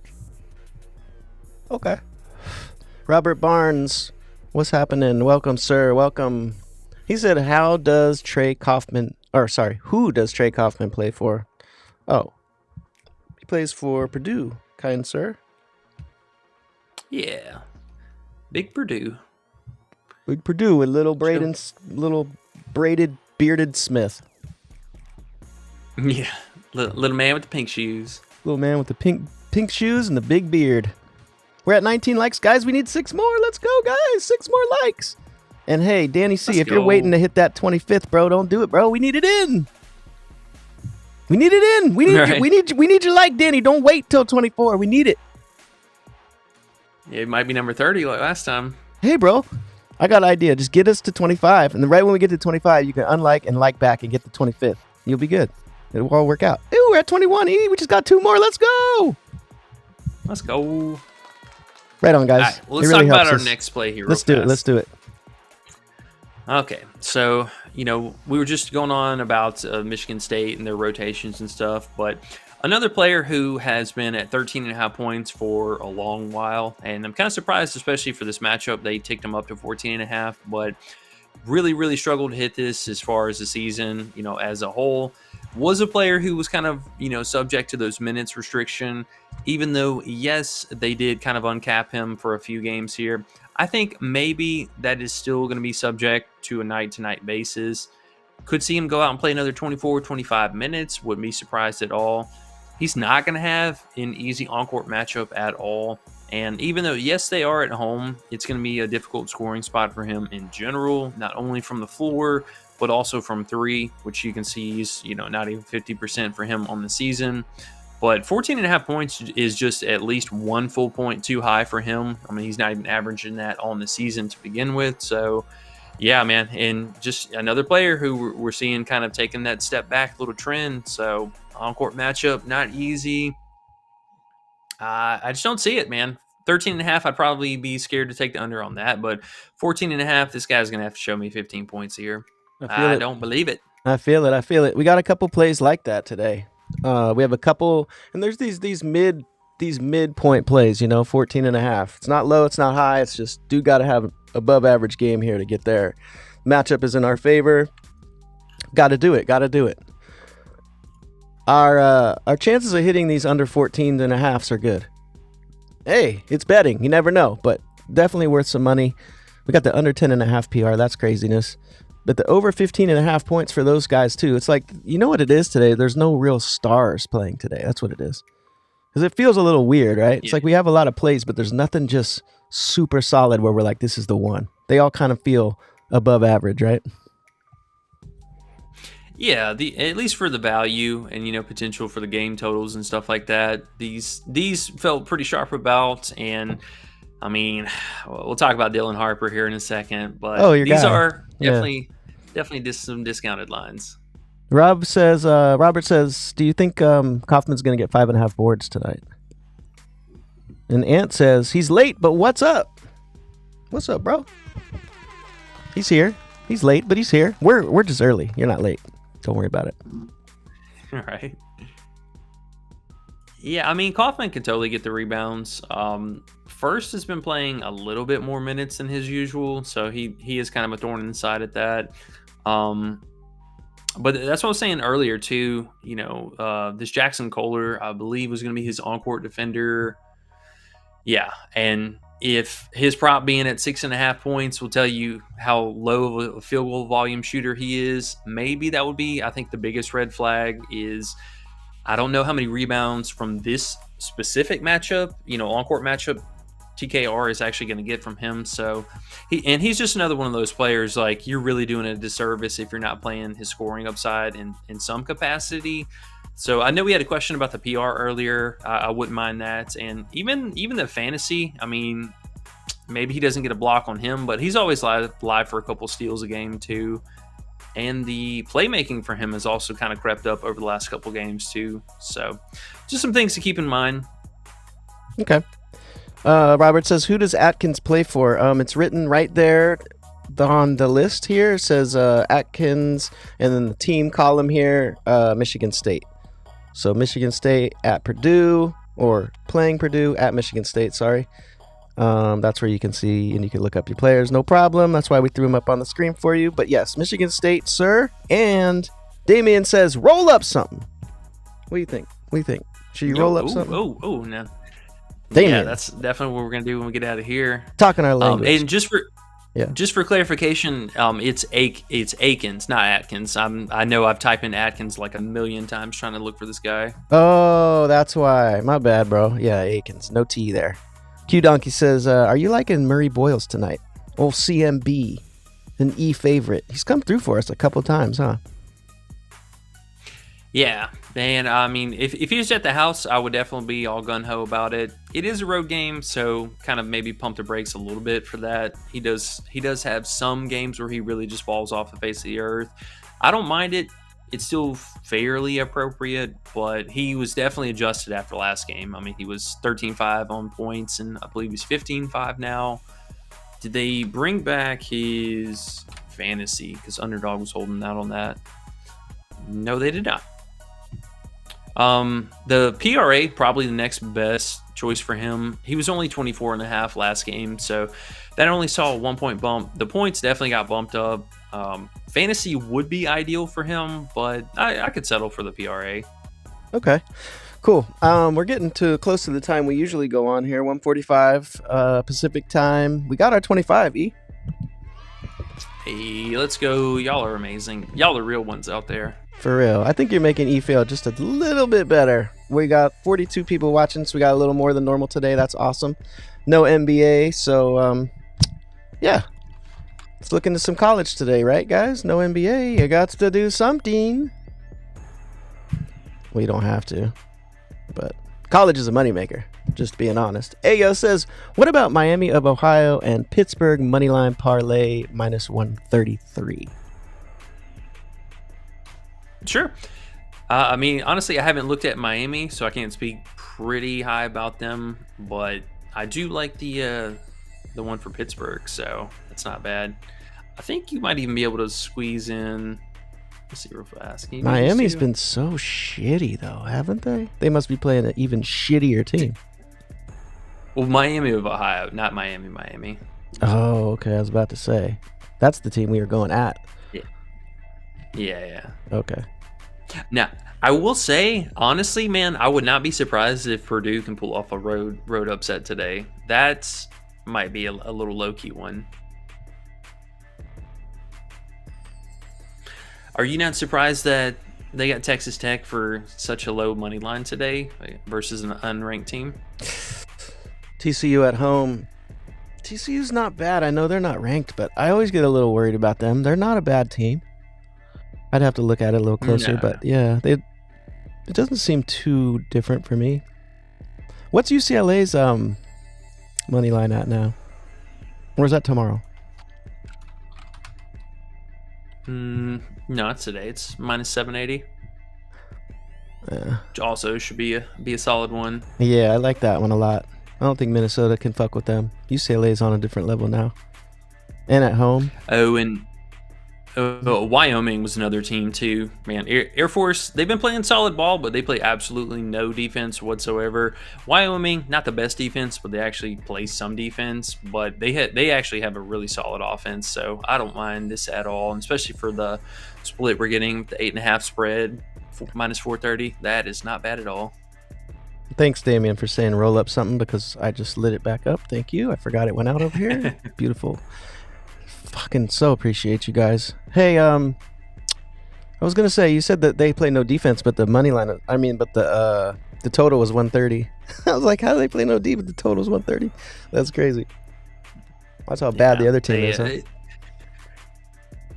E: Okay. Robert Barnes, what's happening? Welcome, sir. Welcome. He said, who does Trey Kaufman play for? Oh, he plays for Purdue, kind sir.
F: Yeah. Big Purdue.
E: Big Purdue with little braided, bearded Smith.
F: Yeah. Little man with the pink shoes.
E: Little man with the pink shoes and the big beard. We're at 19 likes, guys. We need 6 more. Let's go, guys. 6 more likes. And hey, Danny C, if you're waiting to hit that 25th, bro, don't do it, bro. We need it in. We need it in. We need your like, Danny. Don't wait till 24. We need it.
F: Yeah, it might be number 30 like last time.
E: Hey, bro, I got an idea. Just get us to 25, and then right when we get to 25, you can unlike and like back and get the 25th. You'll be good. It'll all work out. Ooh, we're at 21. We just got 2 more. Let's go.
F: Let's go.
E: Right on, guys.
F: All right, well, let's talk about our next play here.
E: Let's do it.
F: Okay, so, we were just going on about Michigan State and their rotations and stuff, but another player who has been at 13.5 points for a long while, and I'm kind of surprised, especially for this matchup, they ticked him up to 14.5, but really, really struggled to hit this as far as the season, as a whole. Was a player who was kind of, subject to those minutes restriction, even though, yes, they did kind of uncap him for a few games here. I think maybe that is still going to be subject to a night-to-night basis. Could see him go out and play another 24, 25 minutes. Wouldn't be surprised at all. He's not going to have an easy on-court matchup at all. And even though, yes, they are at home, it's going to be a difficult scoring spot for him in general, not only from the floor, but also from 3, which you can see is, not even 50% for him on the season. But 14.5 points is just at least 1 full point too high for him. I mean, he's not even averaging that on the season to begin with. So, yeah, man. And just another player who we're seeing kind of taking that step back, little trend. So, on-court matchup, not easy. I just don't see it, man. 13.5, I'd probably be scared to take the under on that. But 14.5, this guy's going to have to show me 15 points here. I don't believe it.
E: I feel it. We got a couple plays like that today. We have a couple, and there's these midpoint plays, 14.5. It's not low, it's not high. It's just dude got to have an above average game here to get there. Matchup is in our favor. Got to do it. Our chances of hitting these under 14.5s are good. Hey, it's betting. You never know, but definitely worth some money. We got the under 10.5 PR. That's craziness. But the over 15.5 points for those guys, too. It's like, you know what it is today? There's no real stars playing today. That's what it is. Because it feels a little weird, right? It's like we have a lot of plays, but there's nothing just super solid where we're like, this is the one. They all kind of feel above average, right?
F: Yeah, at least for the value and, potential for the game totals and stuff like that. These felt pretty sharp about, and I mean, we'll talk about Dylan Harper here in a second, but these are definitely some discounted lines.
E: Robert says, do you think Kaufman's going to get 5.5 boards tonight? And Ant says, he's late, but what's up? What's up, bro? He's here. He's late, but he's here. We're just early. You're not late. Don't worry about it.
F: Right. Yeah, I mean, Kaufman can totally get the rebounds. First has been playing a little bit more minutes than his usual, so he is kind of a thorn in the side at that. But that's what I was saying earlier too. This Jackson Kohler, I believe, was going to be his on-court defender. Yeah, and if his prop being at 6.5 points will tell you how low of a field goal volume shooter he is, maybe that would be, I think, the biggest red flag is I don't know how many rebounds from this specific matchup, on-court matchup, TKR is actually going to get from him. So he's just another one of those players, like, you're really doing a disservice if you're not playing his scoring upside in some capacity. So I know we had a question about the PR earlier. I wouldn't mind that. And even the fantasy, I mean, maybe he doesn't get a block on him, but he's always live for a couple steals a game too. And the playmaking for him has also kind of crept up over the last couple games too. So just some things to keep in mind.
E: Okay. Robert says, who does Atkins play for? It's written right there on the list here. It says Atkins, and then the team column here, Michigan State. So Michigan State at Purdue, or playing Purdue at Michigan State, sorry. That's where you can see, and you can look up your players, no problem. That's why we threw them up on the screen for you. But yes, Michigan State, sir. And Damien says, roll up something. What do you think? Should you roll up something?
F: Oh, no.
E: Damien.
F: Yeah, that's definitely what we're gonna do when we get out of here.
E: Talking our language.
F: And just for clarification, it's Akins, not Atkins. I know I've typed in Atkins like a million times trying to look for this guy.
E: Oh, that's why. My bad, bro. Yeah, Akins. No T there. Q Donkey says, are you liking Murray Boyles tonight? Old CMB, an E favorite. He's come through for us a couple times, huh?
F: Yeah, man. I mean, if he was at the house, I would definitely be all gun-ho about it. It is a road game, so kind of maybe pump the brakes a little bit for that. He does have some games where he really just falls off the face of the earth. I don't mind it. It's still fairly appropriate, but he was definitely adjusted after last game. I mean, he was 13-5 on points, and I believe he's 15-5 now. Did they bring back his fantasy? Because Underdog was holding out on that. No, they did not. The PRA, probably the next best choice for him. He was only 24.5 last game, so that only saw a 1 point bump. The points definitely got bumped up. Fantasy would be ideal for him, but I could settle for the PRA.
E: Okay, cool. We're getting close to the time we usually go on here, 1:45 Pacific time. We got our 25, E.
F: Hey, let's go. Y'all are amazing. Y'all are real ones out there.
E: For real. I think you're making E feel just a little bit better. We got 42 people watching, so we got a little more than normal today. That's awesome. No NBA, so yeah. Let's look into some college today, right, guys? No NBA. You got to do something. We don't have to, but college is a moneymaker, just being honest. Ayo says, what about Miami of Ohio and Pittsburgh Moneyline Parlay minus 133?
F: Sure. I mean, honestly, I haven't looked at Miami, so I can't speak pretty high about them, but I do like the one for Pittsburgh, so that's not bad. I think you might even be able to squeeze in. Let's see real fast.
E: Miami's been so shitty, though, haven't they? They must be playing an even shittier team.
F: Well, Miami of Ohio, not Miami.
E: Oh, okay. I was about to say. That's the team we were going at.
F: Yeah.
E: Okay.
F: Now, I will say, honestly, man, I would not be surprised if Purdue can pull off a road upset today. That might be a little low-key one. Are you not surprised that they got Texas Tech for such a low money line today versus an unranked team?
E: TCU at home. TCU's not bad. I know they're not ranked, but I always get a little worried about them. They're not a bad team. I'd have to look at it a little closer, but yeah, it doesn't seem too different for me. What's UCLA's money line at now? Or is that tomorrow?
F: No, it's today. It's minus 780. Which also should be a solid one.
E: Yeah, I like that one a lot. I don't think Minnesota can fuck with them. UCLA's on a different level now. And at home.
F: Oh, and Wyoming was another team too, man. Air Force, they've been playing solid ball, but they play absolutely no defense whatsoever. Wyoming, not the best defense, but they actually play some defense. But they actually have a really solid offense, so I don't mind this at all. And especially for the split we're getting, the 8.5 spread, minus 430. That is not bad at all.
E: Thanks, Damien, for saying roll up something because I just lit it back up. Thank you. I forgot it went out over here. Beautiful. Fucking so appreciate you guys. Hey, I was gonna say, you said that they play no defense, but the money line, but the total was 130. I was like, how do they play no defense? The total is 130. That's crazy. That's how bad the other team is. Huh?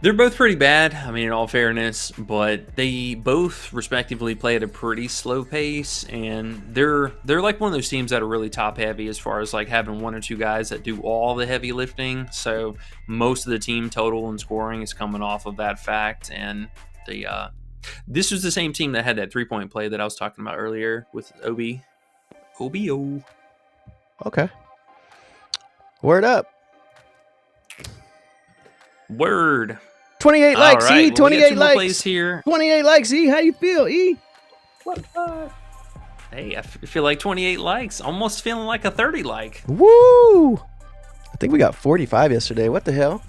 F: They're both pretty bad, I mean, in all fairness, but they both respectively play at a pretty slow pace, and they're like one of those teams that are really top heavy as far as like having one or two guys that do all the heavy lifting. So most of the team total and scoring is coming off of that fact. And this was the same team that had that 3-point play that I was talking about earlier with OBO.
E: Okay. Word up.
F: Word.
E: 28 likes,
F: right.
E: E. 28
F: likes
E: likes
F: here.
E: 28 likes, E. How you feel, E?
F: Hey, I feel like 28 likes. Almost feeling like a 30 like.
E: Woo! I think we got 45 yesterday. What the hell?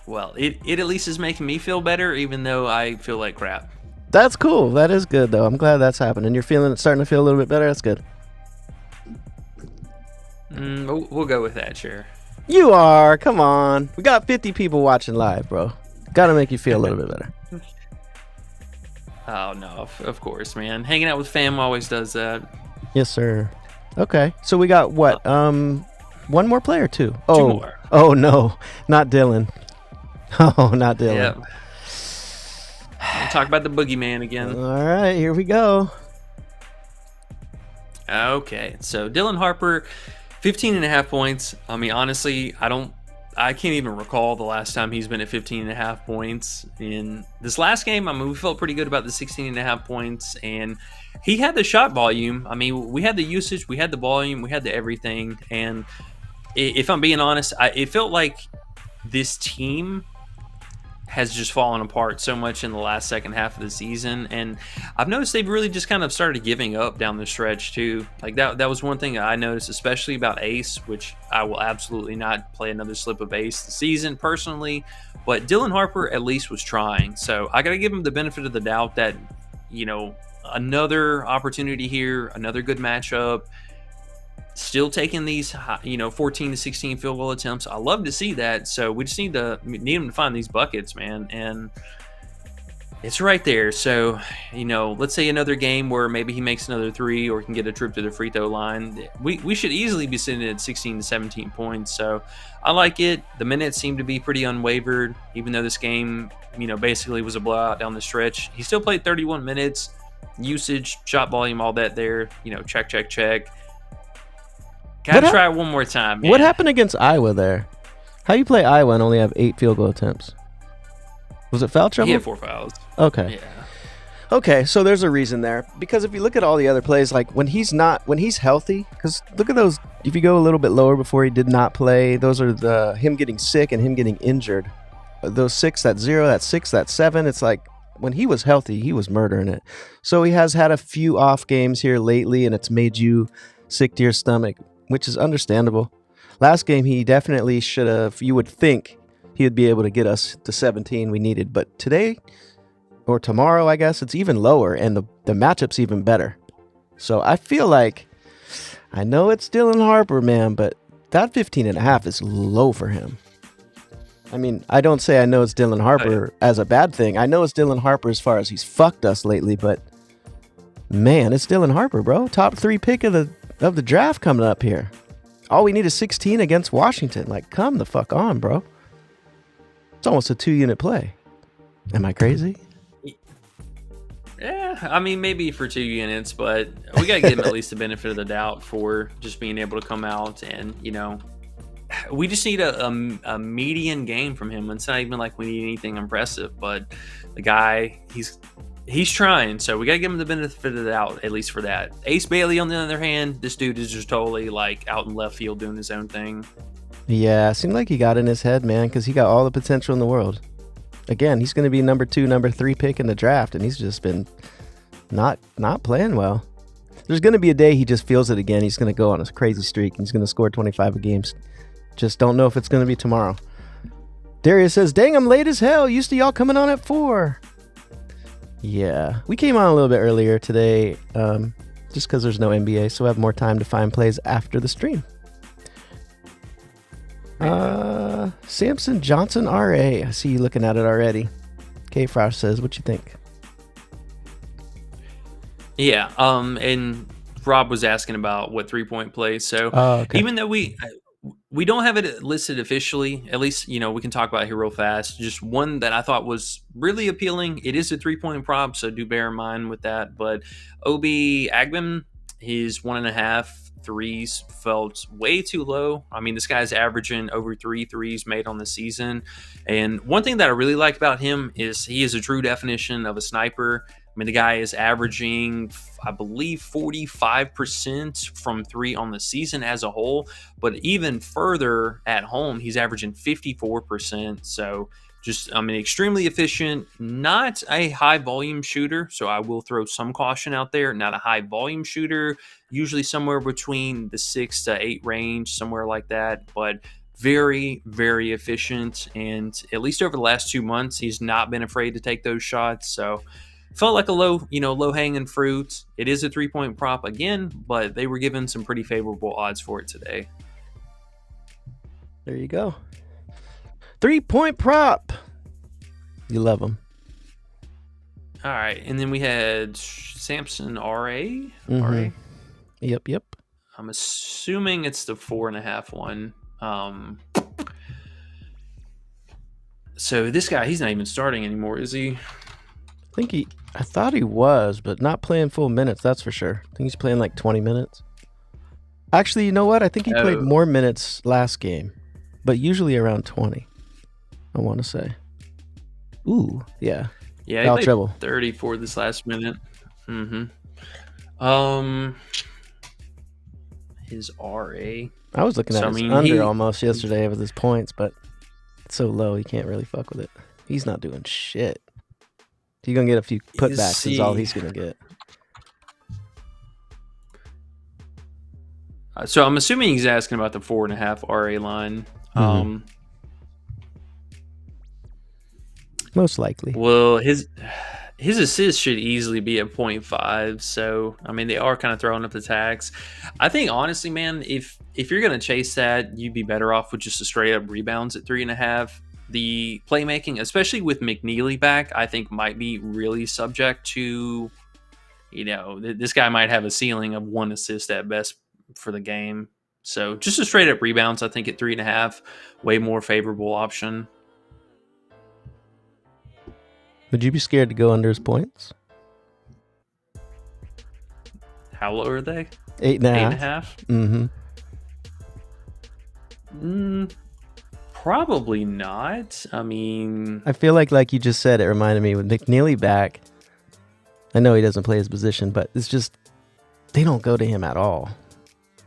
F: Well, it at least is making me feel better, even though I feel like crap.
E: That's cool. That is good, though. I'm glad that's happening. You're starting to feel a little bit better. That's good.
F: We'll go with that, sure.
E: You are. Come on. We got 50 people watching live, bro. Got to make you feel a little bit better.
F: Oh, no. Of course, man. Hanging out with fam always does that.
E: Yes, sir. Okay. So we got what? One more player, too.
F: Two more.
E: Oh, no. Not Dylan. Oh, not Dylan.
F: Yep. We'll talk about the boogeyman again.
E: All right. Here we go.
F: Okay. So Dylan Harper, 15.5 points. I mean, honestly, I can't even recall the last time he's been at 15.5 points. In this last game, I mean, we felt pretty good about the 16.5 points, and he had the shot volume. I mean, we had the usage, we had the volume, we had the everything. And if I'm being honest, it felt like this team has just fallen apart so much in the last second half of the season, and I've noticed they've really just kind of started giving up down the stretch too. Like that was one thing I noticed, especially about Ace, which I will absolutely not play another slip of Ace this season personally, but Dylan Harper at least was trying. So I got to give him the benefit of the doubt that, you know, another opportunity here, another good matchup. Still taking these, 14 to 16 field goal attempts. I love to see that. So we just need him to find these buckets, man. And it's right there. So, let's say another game where maybe he makes another 3 or can get a trip to the free throw line. We should easily be sitting at 16 to 17 points. So I like it. The minutes seem to be pretty unwavered, even though this game, basically was a blowout down the stretch. He still played 31 minutes. Usage, shot volume, all that there. Check. Gotta try one more time, man.
E: What happened against Iowa there? How you play Iowa and only have 8 field goal attempts? Was it foul trouble?
F: He had 4 fouls.
E: Okay.
F: Yeah.
E: Okay, so there's a reason there. Because if you look at all the other plays, like when he's healthy, because look at those, if you go a little bit lower before he did not play, those are him getting sick and him getting injured. Those 6, that 0, that 6, that 7, it's like when he was healthy, he was murdering it. So he has had a few off games here lately, and it's made you sick to your stomach, which is understandable. Last game, he definitely should have, you would think he would be able to get us to 17 we needed. But today, or tomorrow, I guess, it's even lower, and the matchup's even better. So I feel like, I know it's Dylan Harper, man, but that 15.5 is low for him. I mean, I don't say I know it's Dylan Harper as a bad thing. I know it's Dylan Harper as far as he's fucked us lately, but man, it's Dylan Harper, bro. Top 3 pick of the draft coming up here. All we need is 16 against Washington. Like, come the fuck on, bro. It's almost a 2-unit play. Am I crazy?
F: Yeah, I mean, maybe for 2 units, but we got to give him at least the benefit of the doubt for just being able to come out and, we just need a median game from him. It's not even like we need anything impressive, but the guy, he's trying, so we gotta give him the benefit of the doubt, at least for that. Ace Bailey, on the other hand, this dude is just totally like out in left field doing his own thing.
E: Yeah, it seemed like he got in his head, man, because he got all the potential in the world. Again, he's going to be number 2, number 3 pick in the draft, and he's just been not playing well. There's going to be a day he just feels it again. He's going to go on a crazy streak, and he's going to score 25 games. Just don't know if it's going to be tomorrow. Darius says, dang, I'm late as hell. Used to y'all coming on at 4. Yeah, we came on a little bit earlier today just because there's no NBA, so we have more time to find plays after the stream. Samson Johnson, RA. I see you looking at it already. K-Frosh says, what you think?
F: Yeah, and Rob was asking about what 3-point plays. So
E: okay.
F: Even though we don't have it listed officially, at least, we can talk about it here real fast. Just one that I thought was really appealing. It is a 3-point prop, so do bear in mind with that. But Obi Agben, his 1.5 threes felt way too low. I mean, this guy's averaging over 3 threes made on the season. And one thing that I really like about him is he is a true definition of a sniper. I mean, the guy is averaging, I believe, 45% from 3 on the season as a whole. But even further at home, he's averaging 54%. So extremely efficient, not a high volume shooter. So I will throw some caution out there. Not a high volume shooter, usually somewhere between the 6 to 8 range, somewhere like that. But very, very efficient. And at least over the last 2 months, he's not been afraid to take those shots. So felt like a low hanging fruit. It is a 3-point prop again, but they were given some pretty favorable odds for it today.
E: There you go. 3-point prop. You love them.
F: All right. And then we had Samson RA.
E: Mm-hmm.
F: RA.
E: Yep.
F: I'm assuming it's the 4.5 one. So this guy, he's not even starting anymore, is he?
E: I thought he was, but not playing full minutes, that's for sure. I think he's playing like 20 minutes. Actually, you know what? I think he played more minutes last game, but usually around 20, I want to say. Ooh, yeah.
F: Yeah,
E: Foul
F: he played
E: trouble.
F: 34 this last minute. Mm-hmm. His RA.
E: I was looking at his under almost yesterday with his points, but it's so low, he can't really fuck with it. He's not doing shit. He's going to get a few putbacks is all he's going to get.
F: So I'm assuming he's asking about the 4.5 RA line.
E: Mm-hmm. Most likely.
F: Well, his assists should easily be at 0.5. So, I mean, they are kind of throwing up the tax. I think, honestly, man, if you're going to chase that, you'd be better off with just a straight up rebounds at 3.5. The playmaking, especially with McNeely back, I think might be really subject to, this guy might have a ceiling of 1 assist at best for the game. So just a straight up rebounds, I think at 3.5, way more favorable option.
E: Would you be scared to go under his points?
F: How low are they?
E: 8.5.
F: 8.5? Probably not. I mean,
E: I feel like you just said, it reminded me with McNeely back. I know he doesn't play his position, but it's just they don't go to him at all.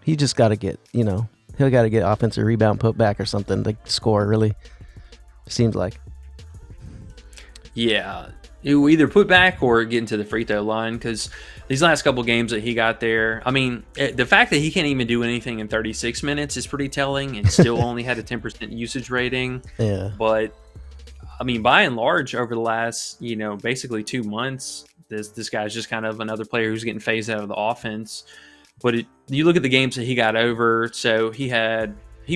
E: He just got to get, he'll got to get offensive rebound, put back or something to score. Really, seems like.
F: Yeah, you either put back or get into the free throw line, because these last couple games that he got there, I mean, the fact that he can't even do anything in 36 minutes is pretty telling, and still only had a 10% usage rating.
E: Yeah.
F: But, I mean, by and large, over the last, basically 2 months, this guy's just kind of another player who's getting phased out of the offense. But you look at the games that he got over, so he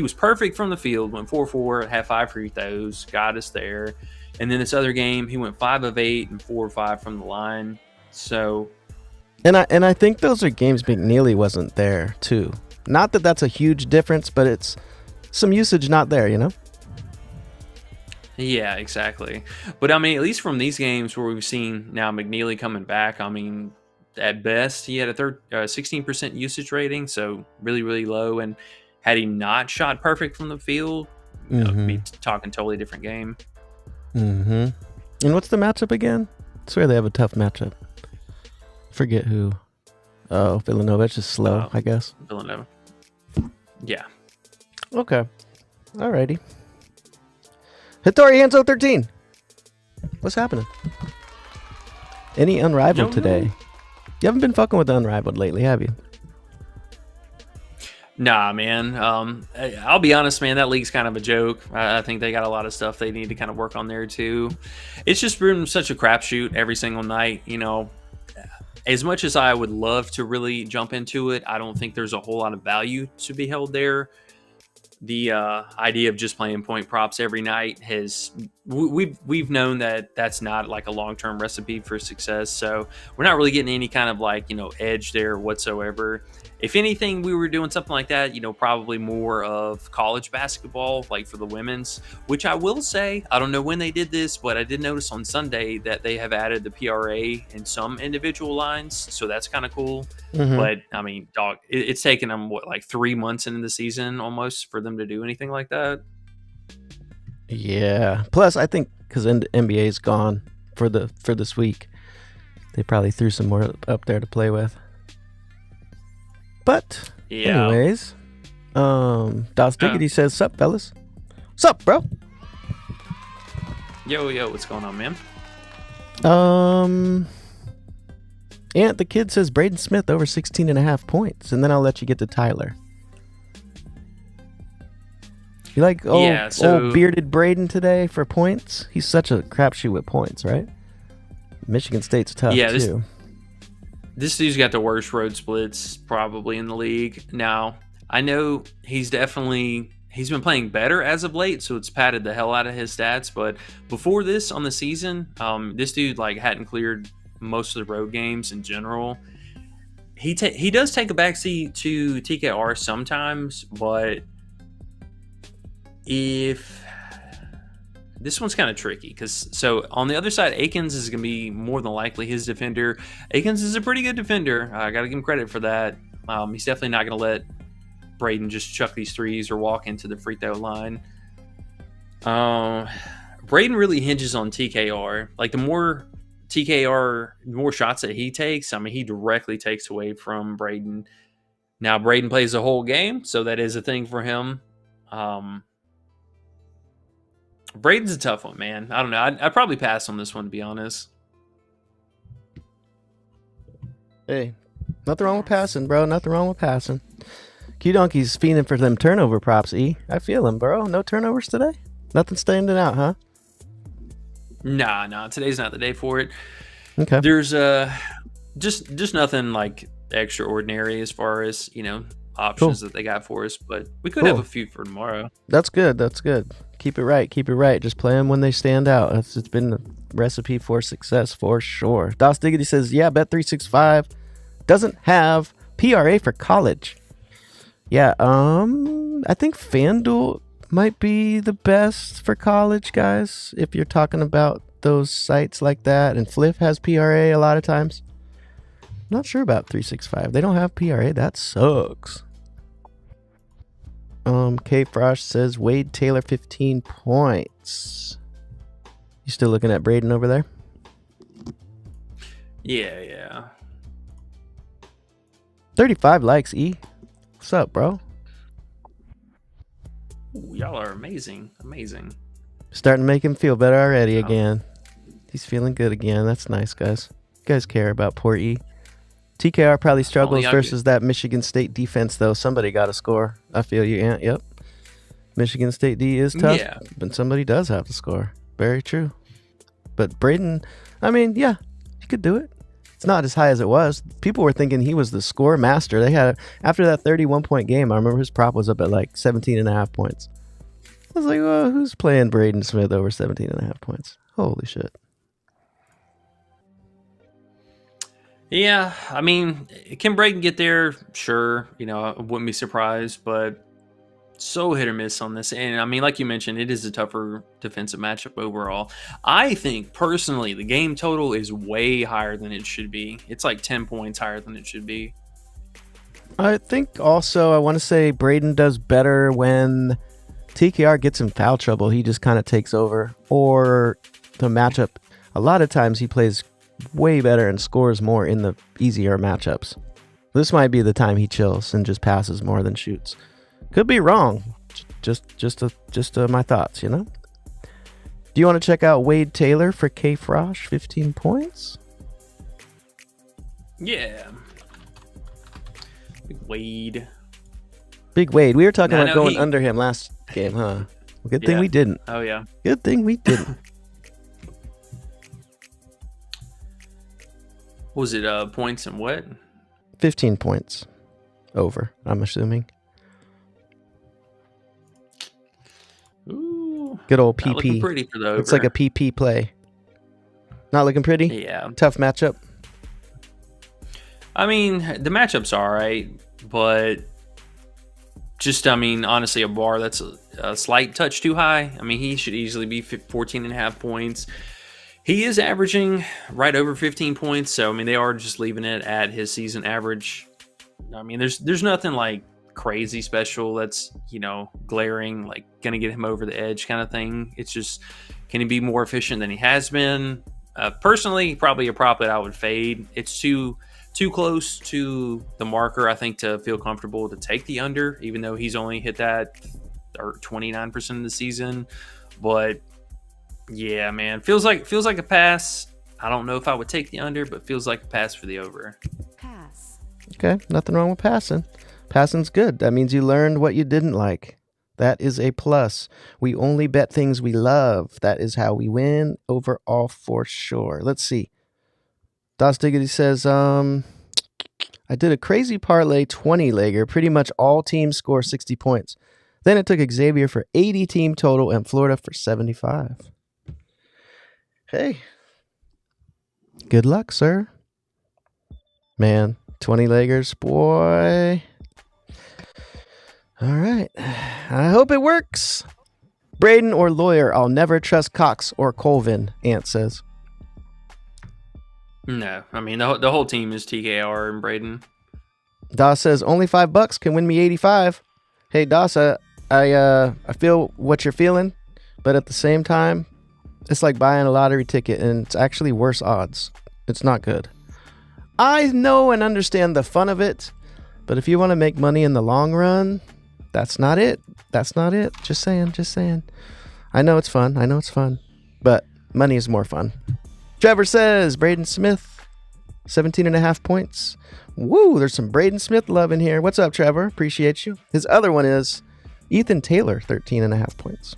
F: was perfect from the field, went 4-4, had 5 free throws, got us there. And then this other game, he went 5 of 8 and 4 of 5 from the line. So,
E: and I think those are games McNeely wasn't there too. Not that that's a huge difference, but it's some usage not there,
F: Yeah, exactly. But I mean, at least from these games where we've seen now McNeely coming back, I mean, at best he had a 16% usage rating, so really, really low. And had he not shot perfect from the field, we'd be talking totally different game.
E: Mm-hmm. And what's the matchup again? I swear they have a tough matchup. Forget who. Oh, Villanova. It's just slow, I guess.
F: Villanova. Yeah.
E: Okay. Alrighty. Hitori Hanzo 13. What's happening? Any Unrivaled today? You haven't been fucking with the Unrivaled lately, have you?
F: Nah, man. I'll be honest, man. That league's kind of a joke. I think they got a lot of stuff they need to kind of work on there too. It's just been such a crapshoot every single night. You know, as much as I would love to really jump into it, I don't think there's a whole lot of value to be held there. The idea of just playing point props every night we've known that that's not like a long-term recipe for success. So we're not really getting any kind of like, edge there whatsoever. If anything, we were doing something like that, probably more of college basketball, like for the women's, which I will say, I don't know when they did this, but I did notice on Sunday that they have added the PRA in some individual lines. So that's kind of cool. Mm-hmm. But I mean, dog, it's taken them like 3 months into the season almost for them to do anything like that.
E: Yeah. Plus, I think because NBA's gone for this week, they probably threw some more up there to play with. But anyways, Das Diggity says, "Sup, fellas? Sup, bro?
F: Yo, what's going on, man?"
E: Ant the Kid says Braden Smith over 16.5 points, and then I'll let you get to Tyler. You like old bearded Braden today for points? He's such a crapshoot with points, right? Michigan State's tough too.
F: This dude's got the worst road splits probably in the league. Now, I know he's been playing better as of late, so it's padded the hell out of his stats. But before this on the season, this dude hadn't cleared most of the road games in general. He does take a backseat to TKR sometimes, but if this one's kind of tricky so on the other side, Akins is going to be more than likely his defender. Akins is a pretty good defender. I got to give him credit for that. He's definitely not going to let Braden just chuck these threes or walk into the free throw line. Braden really hinges on TKR. Like the more shots that he takes, I mean, he directly takes away from Braden. Now, Braden plays the whole game, so that is a thing for him. Braden's a tough one, man. I don't know. I'd probably pass on this one, to be honest.
E: Hey, nothing wrong with passing, bro. Nothing wrong with passing. Q-Donkey's fiending for them turnover props, E. I feel him, bro. No turnovers today? Nothing standing out, huh?
F: Nah. Today's not the day for it.
E: Okay.
F: There's just nothing like extraordinary as far as, options that they got for us, but we could have a few for tomorrow.
E: That's good. Keep it right. Just play them when they stand out. It's been a recipe for success for sure. Das Diggity says, yeah, Bet365 doesn't have PRA for college. Yeah, I think FanDuel might be the best for college, guys, if you're talking about those sites like that. And Fliff has PRA a lot of times. I'm not sure about 365. They don't have PRA. That sucks. K Frost says Wade Taylor 15 points. You still looking at Braden over there?
F: Yeah.
E: 35 likes, E. What's up, bro?
F: Ooh, y'all are amazing.
E: Starting to make him feel better already again. He's feeling good again. That's nice, guys. You guys care about poor E. TKR probably struggles versus that Michigan State defense, though. Somebody got to score. I feel you, Ant. Yep. Michigan State D is tough, but somebody does have to score. Very true. But Braden, I mean, yeah, he could do it. It's not as high as it was. People were thinking he was the score master. They had, after that 31-point game, I remember his prop was up at like 17.5 points. I was like, well, who's playing Braden Smith over 17.5 points? Holy shit.
F: Yeah, I mean, can Braden get there? Sure. I wouldn't be surprised, but so hit or miss on this. And I mean, like you mentioned, it is a tougher defensive matchup overall. I think personally, the game total is way higher than it should be. It's like 10 points higher than it should be.
E: I think also, I want to say Braden does better when TKR gets in foul trouble. He just kind of takes over. Or the matchup, a lot of times he plays way better and scores more in the easier matchups. This might be the time he chills and just passes more than shoots. Could be wrong. Just my thoughts, you know. Do you want to check out Wade Taylor for K Frosh, 15 points?
F: Yeah. Big
E: Wade. We were talking
F: No,
E: about
F: no,
E: going
F: he-
E: under him last game, huh? Well, good thing
F: Yeah.
E: we didn't.
F: Oh, yeah.
E: Good thing we didn't.
F: Was it points and what?
E: 15 points. Over, I'm assuming.
F: Ooh.
E: Good old
F: Not looking
E: PP.
F: pretty for the over.
E: Looks like a PP play. Not looking pretty?
F: Yeah.
E: Tough matchup.
F: I mean, the matchup's all right, but just, I mean, honestly, a bar that's a slight touch too high. I mean, he should easily be 14 and a half points. He is averaging right over 15 points, so, I mean, they are just leaving it at his season average. I mean, there's nothing like crazy special that's, you know, glaring, like going to get him over the edge kind of thing. It's just, can he be more efficient than he has been? Personally, probably a prop that I would fade. It's too close to the marker, I think, to feel comfortable to take the under, even though he's only hit that 29% of the season. But yeah, man, feels like a pass. I don't know if I would take the under, but feels like a pass for the over.
B: Pass.
E: Okay, nothing wrong with passing. Passing's good. That means you learned what you didn't like. That is a plus. We only bet things we love. That is how we win overall for sure. Let's see. Das Diggity says, I did a crazy parlay 20-legger. Pretty much all teams score 60 points. Then it took Xavier for 80 team total and Florida for 75. Hey. Good luck, sir. Man, 20-leggers, boy. All right. I hope it works. Braden or Lawyer, I'll never trust Cox or Colvin, Ant says.
F: No, I mean, the whole team is TKR and Braden.
E: Das says, only $5 can win me 85. Hey, Das, I feel what you're feeling, but at the same time, it's like buying a lottery ticket, and it's actually worse odds. It's not good. I know and understand the fun of it, but if you want to make money in the long run, that's not it. That's not it. Just saying. I know it's fun, but money is more fun. Trevor says, Braden Smith, 17.5 points. Woo, there's some Braden Smith love in here. What's up, Trevor? Appreciate you. His other one is Ethan Taylor, 13.5 points.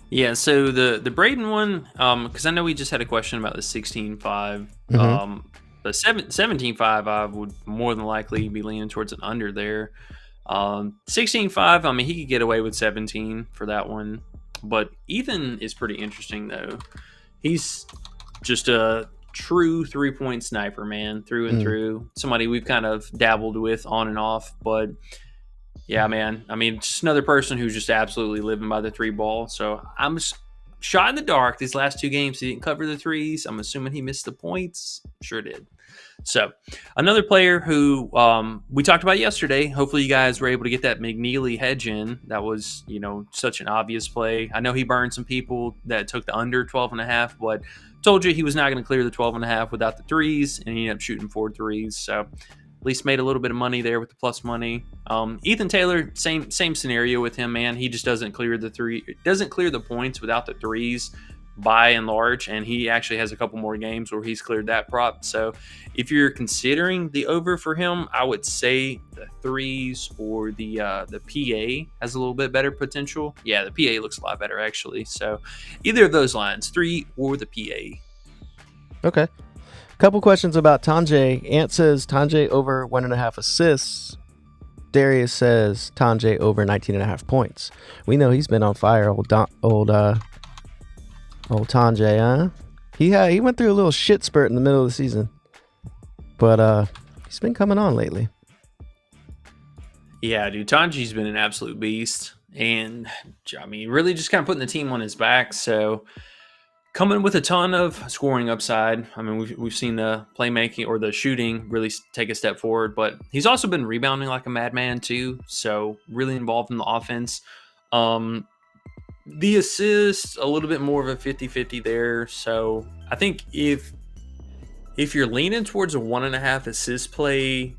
F: Yeah, so the Braden one, because I know we just had a question about the 16.5.
E: Mhm.
F: The 17.5, I would more than likely be leaning towards an under there. 16.5, I mean, he could get away with 17 for that one. But Ethan is pretty interesting, though. He's just a true three-point sniper, man, through and through. Somebody we've kind of dabbled with on and off. But, yeah, man, I mean, just another person who's just absolutely living by the three ball. So I'm just shot in the dark these last two games. He didn't cover the threes. I'm assuming he missed the points. Sure did. So another player who we talked about yesterday. Hopefully you guys were able to get that McNeely hedge in. That was, you know, such an obvious play. I know he burned some people that took the under 12.5, but told you he was not going to clear the 12.5 without the threes, and he ended up shooting 4 threes. So at least made a little bit of money there with the plus money. Ethan Taylor, same scenario with him, man. He just doesn't clear the points without the threes by and large, and he actually has a couple more games where he's cleared that prop. So if you're considering the over for him, I would say the threes or the PA has a little bit better potential. Yeah, the PA looks a lot better actually. So either of those lines, 3 or the PA.
E: Okay. Couple questions about Tanjay. Ant says Tanjay over 1.5 assists. Darius says Tanjay over 19.5 points. We know he's been on fire, old Tanjay, huh? He went through a little shit spurt in the middle of the season, but he's been coming on lately.
F: Yeah, dude, Tanji's been an absolute beast, and I mean, really just kind of putting the team on his back. So coming with a ton of scoring upside. I mean, we've seen the playmaking or the shooting really take a step forward, but he's also been rebounding like a madman too. So really involved in the offense. The assist, a little bit more of a 50-50 there. So I think if you're leaning towards a 1.5 assist play,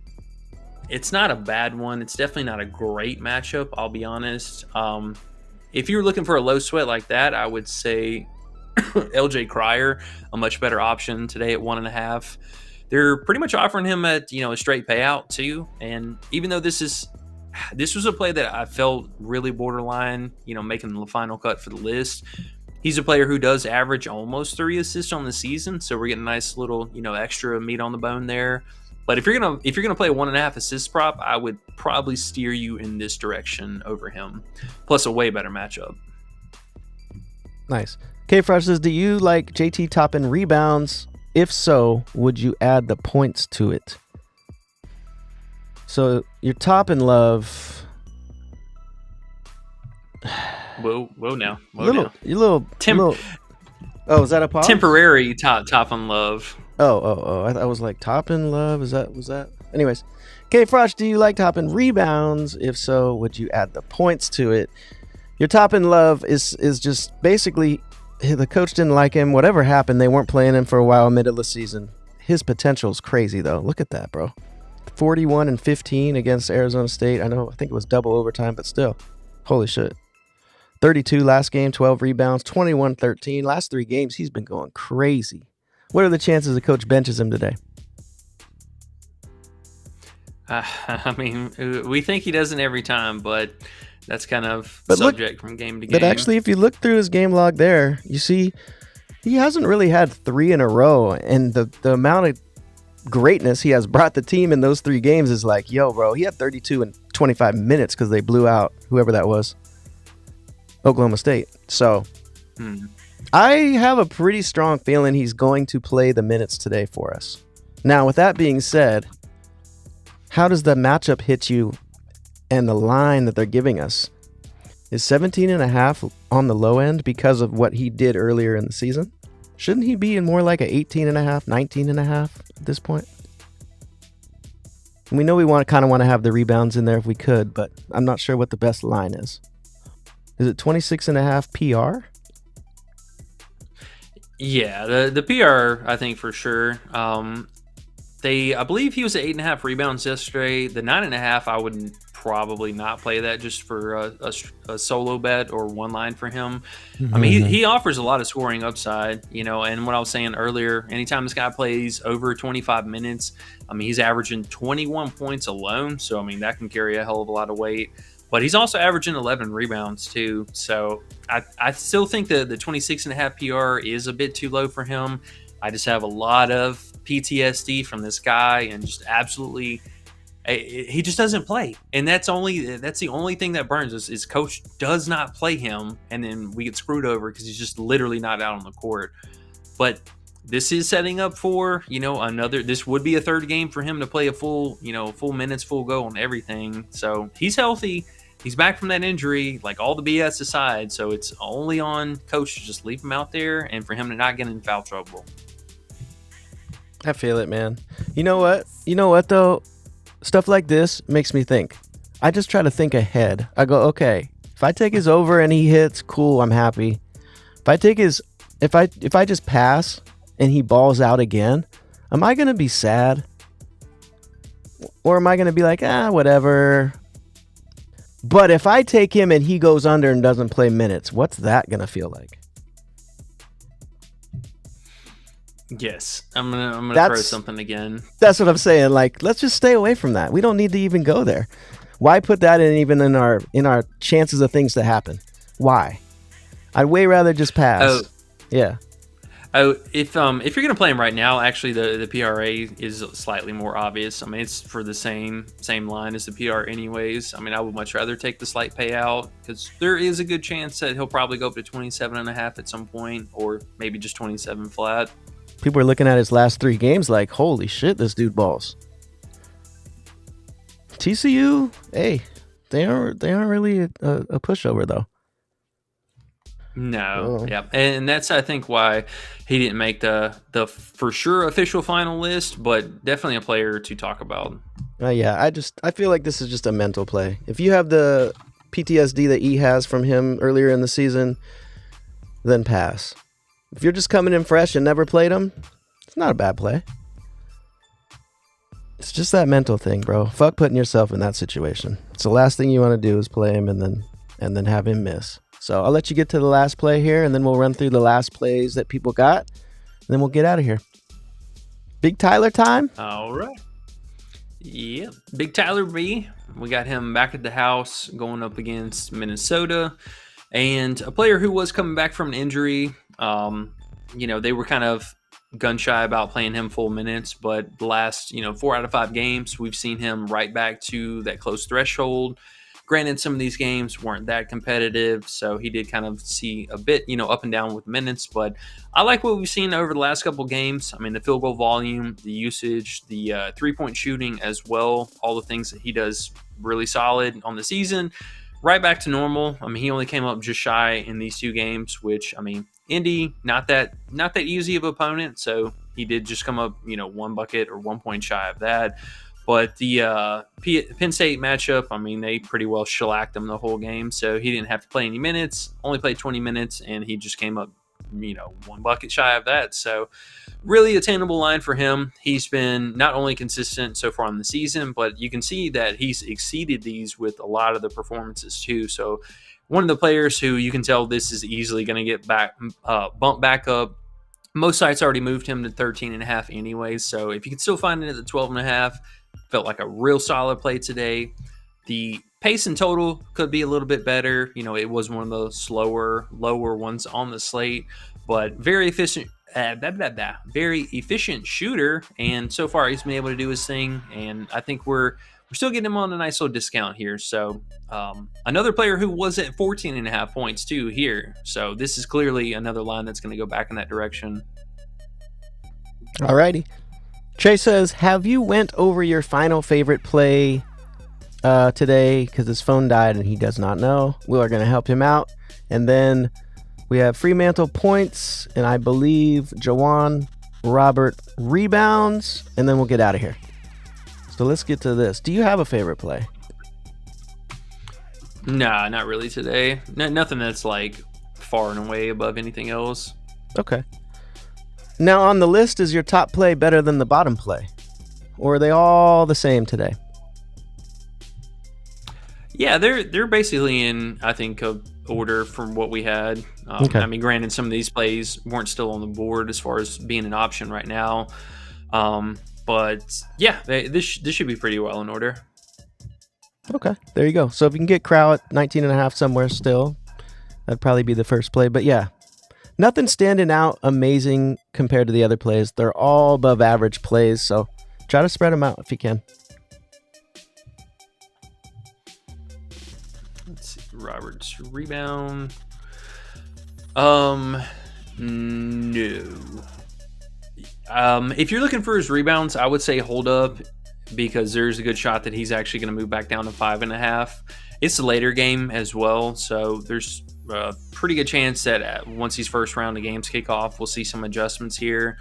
F: It's not a bad one. It's definitely not a great matchup, I'll be honest. If you're looking for a low sweat like that, I would say LJ Cryer, a much better option today at 1.5. They're pretty much offering him at, a straight payout too. And even though this was a play that I felt really borderline, making the final cut for the list. He's a player who does average almost 3 assists on the season, so we're getting a nice little, extra meat on the bone there. But if you're gonna play a 1.5 assist prop, I would probably steer you in this direction over him. Plus a way better matchup.
E: Nice. K-Fresh says, do you like JT Toppin rebounds? If so, would you add the points to it? So your Toppin love.
F: Whoa now.
E: Oh, is that a pause?
F: Temporary Toppin love.
E: Oh. I was like, Toppin love? Was that? Anyways. K-Frosh, do you like Toppin rebounds? If so, would you add the points to it? Your Toppin love is just basically the coach didn't like him. Whatever happened, they weren't playing him for a while mid of the season. His potential is crazy, though. Look at that, bro. 41 and 15 against Arizona State. I think it was double overtime, but still. Holy shit. 32 last game, 12 rebounds, 21-13. Last 3 games, he's been going crazy. What are the chances the coach benches him today?
F: We think he doesn't every time, but that's kind of subject from game to game.
E: But actually, if you look through his game log there, you see he hasn't really had 3 in a row. And the amount of greatness he has brought the team in those 3 games is like, yo, bro, he had 32 in 25 minutes because they blew out whoever that was. Oklahoma State. So I have a pretty strong feeling he's going to play the minutes today for us. Now, with that being said, how does the matchup hit you and the line that they're giving us? Is 17.5 on the low end because of what he did earlier in the season? Shouldn't he be in more like a 18.5, 19.5 at this point? And we know we kind of want to have the rebounds in there if we could, but I'm not sure what the best line is. Is it 26.5 PR?
F: Yeah, the PR, I think for sure. I believe he was at 8.5 rebounds yesterday. The 9.5, I would probably not play that just for a solo bet or one line for him. Mm-hmm. I mean, he offers a lot of scoring upside, and what I was saying earlier, anytime this guy plays over 25 minutes, I mean, he's averaging 21 points alone. So, I mean, that can carry a hell of a lot of weight. But he's also averaging 11 rebounds too. So I still think the 26.5 PR is a bit too low for him. I just have a lot of PTSD from this guy and just absolutely, he just doesn't play. And that's the only thing that burns us is coach does not play him. And then we get screwed over because he's just literally not out on the court. But this is setting up for, this would be a third game for him to play a full minutes, full go on everything. So he's healthy. He's back from that injury, like all the BS aside. So it's only on coach to just leave him out there and for him to not get in foul trouble.
E: I feel it, man. You know what though? Stuff like this makes me think. I just try to think ahead. I go, okay, if I take his over and he hits, cool, I'm happy. If I just pass and he balls out again, am I going to be sad? Or am I going to be like, whatever? But if I take him and he goes under and doesn't play minutes, what's that going to feel like?
F: Yes, I'm gonna throw something again.
E: That's what I'm saying. Like, let's just stay away from that. We don't need to even go there. Why put that in our chances of things to happen? Why? I'd way rather just pass.
F: Oh,
E: yeah.
F: Oh, if you're gonna play him right now, actually the PRA is slightly more obvious. I mean, it's for the same line as the PR anyways. I mean, I would much rather take the slight payout because there is a good chance that he'll probably go up to 27.5 at some point, or maybe just 27 flat.
E: People are looking at his last 3 games like, holy shit, this dude balls. TCU, hey, they aren't really a pushover though.
F: No, yeah, and that's I think why he didn't make the for sure official final list, but definitely a player to talk about.
E: Yeah, I feel like this is just a mental play. If you have the PTSD that he has from him earlier in the season, then pass. If you're just coming in fresh and never played him, it's not a bad play. It's just that mental thing, bro. Fuck putting yourself in that situation. It's the last thing you want to do is play him and then have him miss. So I'll let you get to the last play here, and then we'll run through the last plays that people got, and then we'll get out of here. Big Tyler time?
F: All right. Yeah, Big Tyler B. We got him back at the house going up against Minnesota, and a player who was coming back from an injury. They were kind of gun shy about playing him full minutes, but the last 4 out of 5 games, we've seen him right back to that close threshold. Granted, some of these games weren't that competitive, so he did kind of see a bit, up and down with minutes. But I like what we've seen over the last couple games. I mean, the field goal volume, the usage, the three-point shooting as well, all the things that he does really solid on the season. Right back to normal. I mean, he only came up just shy in these 2 games, which, I mean, Indy, not that easy of an opponent, so he did just come up, 1 bucket or 1 point shy of that. But the Penn State matchup, I mean, they pretty well shellacked him the whole game, so he didn't have to play any minutes, only played 20 minutes, and he just came up, 1 bucket shy of that. So really attainable line for him. He's been not only consistent so far in the season, but you can see that he's exceeded these with a lot of the performances too. So one of the players who you can tell this is easily going to get bumped back up. Most sites already moved him to 13.5 anyways, so if you can still find it at the 12.5, felt like a real solid play today. The pace in total could be a little bit better. It was one of those lower ones on the slate, but very efficient. Very efficient shooter, and so far he's been able to do his thing. And I think we're still getting him on a nice little discount here. So another player who was at 14.5 points too here. So this is clearly another line that's going to go back in that direction.
E: Alrighty. Trey says, have you went over your final favorite play today? Because his phone died and he does not know. We are going to help him out. And then we have Fremantle points, and I believe Juwan, Robert rebounds, and then we'll get out of here. So let's get to this. Do you have a favorite play?
F: Nah, not really today. Nothing that's like far and away above anything else.
E: Okay. Now on the list, is your top play better than the bottom play? Or are they all the same today?
F: Yeah, they're basically in, I think, a order from what we had.
E: Okay.
F: I mean, granted, some of these plays weren't still on the board as far as being an option right now. But yeah, this should be pretty well in order.
E: Okay, there you go. So if you can get Crowl at 19.5 somewhere still, that'd probably be the first play. But yeah, nothing standing out amazing compared to the other plays. They're all above average plays, so try to spread them out if you can.
F: Let's see, Robert's rebound. No. If you're looking for his rebounds, I would say hold up, because there's a good shot that he's actually going to move back down to 5.5. It's a later game as well, so there's a pretty good chance that once these first round of games kick off, we'll see some adjustments here.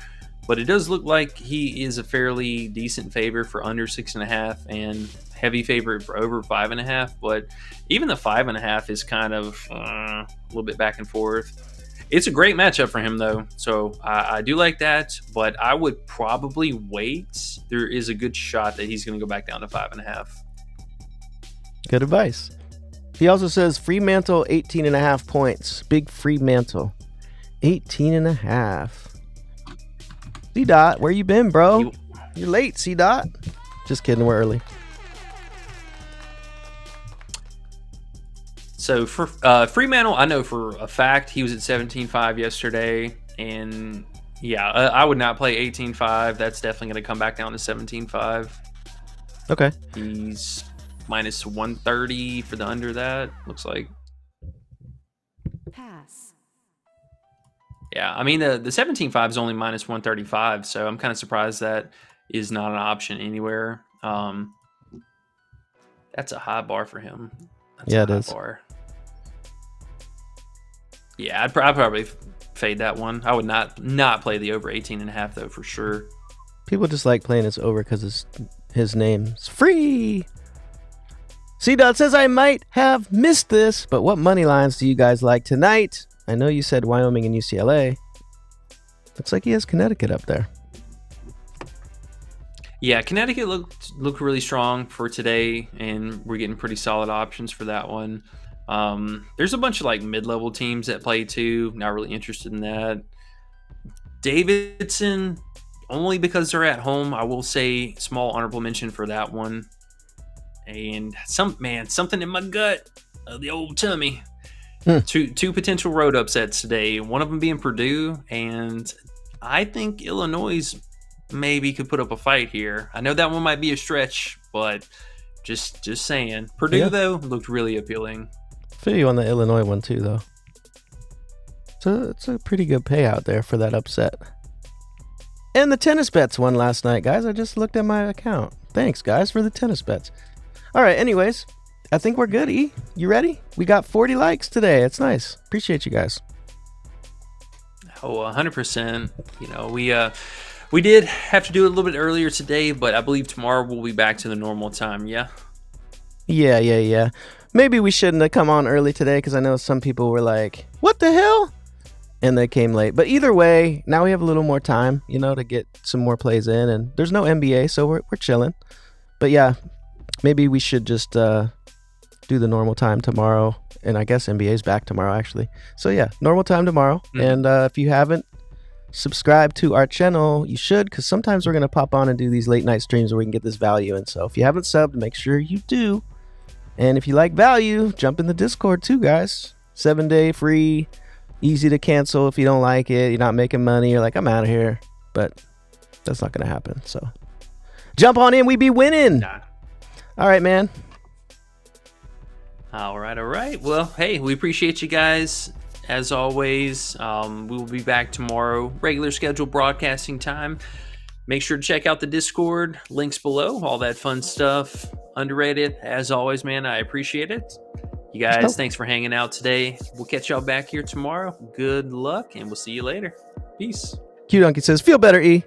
F: But it does look like he is a fairly decent favor for under 6.5 and heavy favorite for over 5.5. But even the 5.5 is kind of a little bit back and forth. It's a great matchup for him, though, so I do like that, but I would probably wait. There is a good shot that he's going to go back down to 5.5.
E: Good advice. He also says Fremantle 18.5 points. Big Fremantle 18.5. C-Dot, where you been, bro? You're late, C-Dot. Just kidding, we're early.
F: So for Fremantle, I know for a fact he was at 17.5 yesterday, and yeah, I would not play 18.5. That's definitely going to come back down to 17.5.
E: Okay.
F: He's minus 130 for the under that, looks like.
B: Pass.
F: Yeah, I mean, the 17.5 is only minus 135, so I'm kind of surprised that is not an option anywhere. That's a high bar for him. That's
E: yeah,
F: a
E: it
F: high
E: is.
F: Bar. Yeah, I'd probably fade that one. I would not play the over 18.5 though, for sure.
E: People just like playing this over because his name's free. C-Dot says, I might have missed this, but what money lines do you guys like tonight? I know you said Wyoming and UCLA. Looks like he has Connecticut up there.
F: Yeah, Connecticut looked really strong for today, and we're getting pretty solid options for that one. There's a bunch of like mid-level teams that play too. Not really interested in that. Davidson, only because they're at home. I will say small honorable mention for that one. And something in my gut, the old tummy. Two potential road upsets today. One of them being Purdue, and I think Illinois maybe could put up a fight here. I know that one might be a stretch, but just saying. Purdue though looked really appealing.
E: Feel you on the Illinois one too, though. So it's a pretty good payout there for that upset. And the tennis bets won last night, guys. I just looked at my account. Thanks, guys, for the tennis bets. All right, anyways, I think we're good, E. You ready? We got 40 likes today. It's nice. Appreciate you guys.
F: Oh, 100%. You know, we did have to do it a little bit earlier today, but I believe tomorrow we'll be back to the normal time, yeah?
E: Yeah. Maybe we shouldn't have come on early today because I know some people were like, what the hell? And they came late. But either way, now we have a little more time, you know, to get some more plays in. And there's no NBA, so we're chilling. But yeah, maybe we should just do the normal time tomorrow. And I guess NBA's back tomorrow, actually. So yeah, normal time tomorrow. Mm-hmm. And if you haven't subscribed to our channel, you should, because sometimes we're going to pop on and do these late night streams where we can get this value in. So if you haven't subbed, make sure you do. And if you like value, jump in the Discord too, guys. 7-day free, easy to cancel if you don't like it. You're not making money. You're like, I'm out of here. But that's not going to happen. So jump on in. We be winning.
F: Nah.
E: All right, man.
F: All right. Well, hey, we appreciate you guys. As always, we will be back tomorrow. Regular scheduled broadcasting time. Make sure to check out the Discord. Links below. All that fun stuff. Underrated. As always, man, I appreciate it. You guys, thanks for hanging out today. We'll catch y'all back here tomorrow. Good luck, and we'll see you later. Peace.
E: Q Donkey says, feel better, E.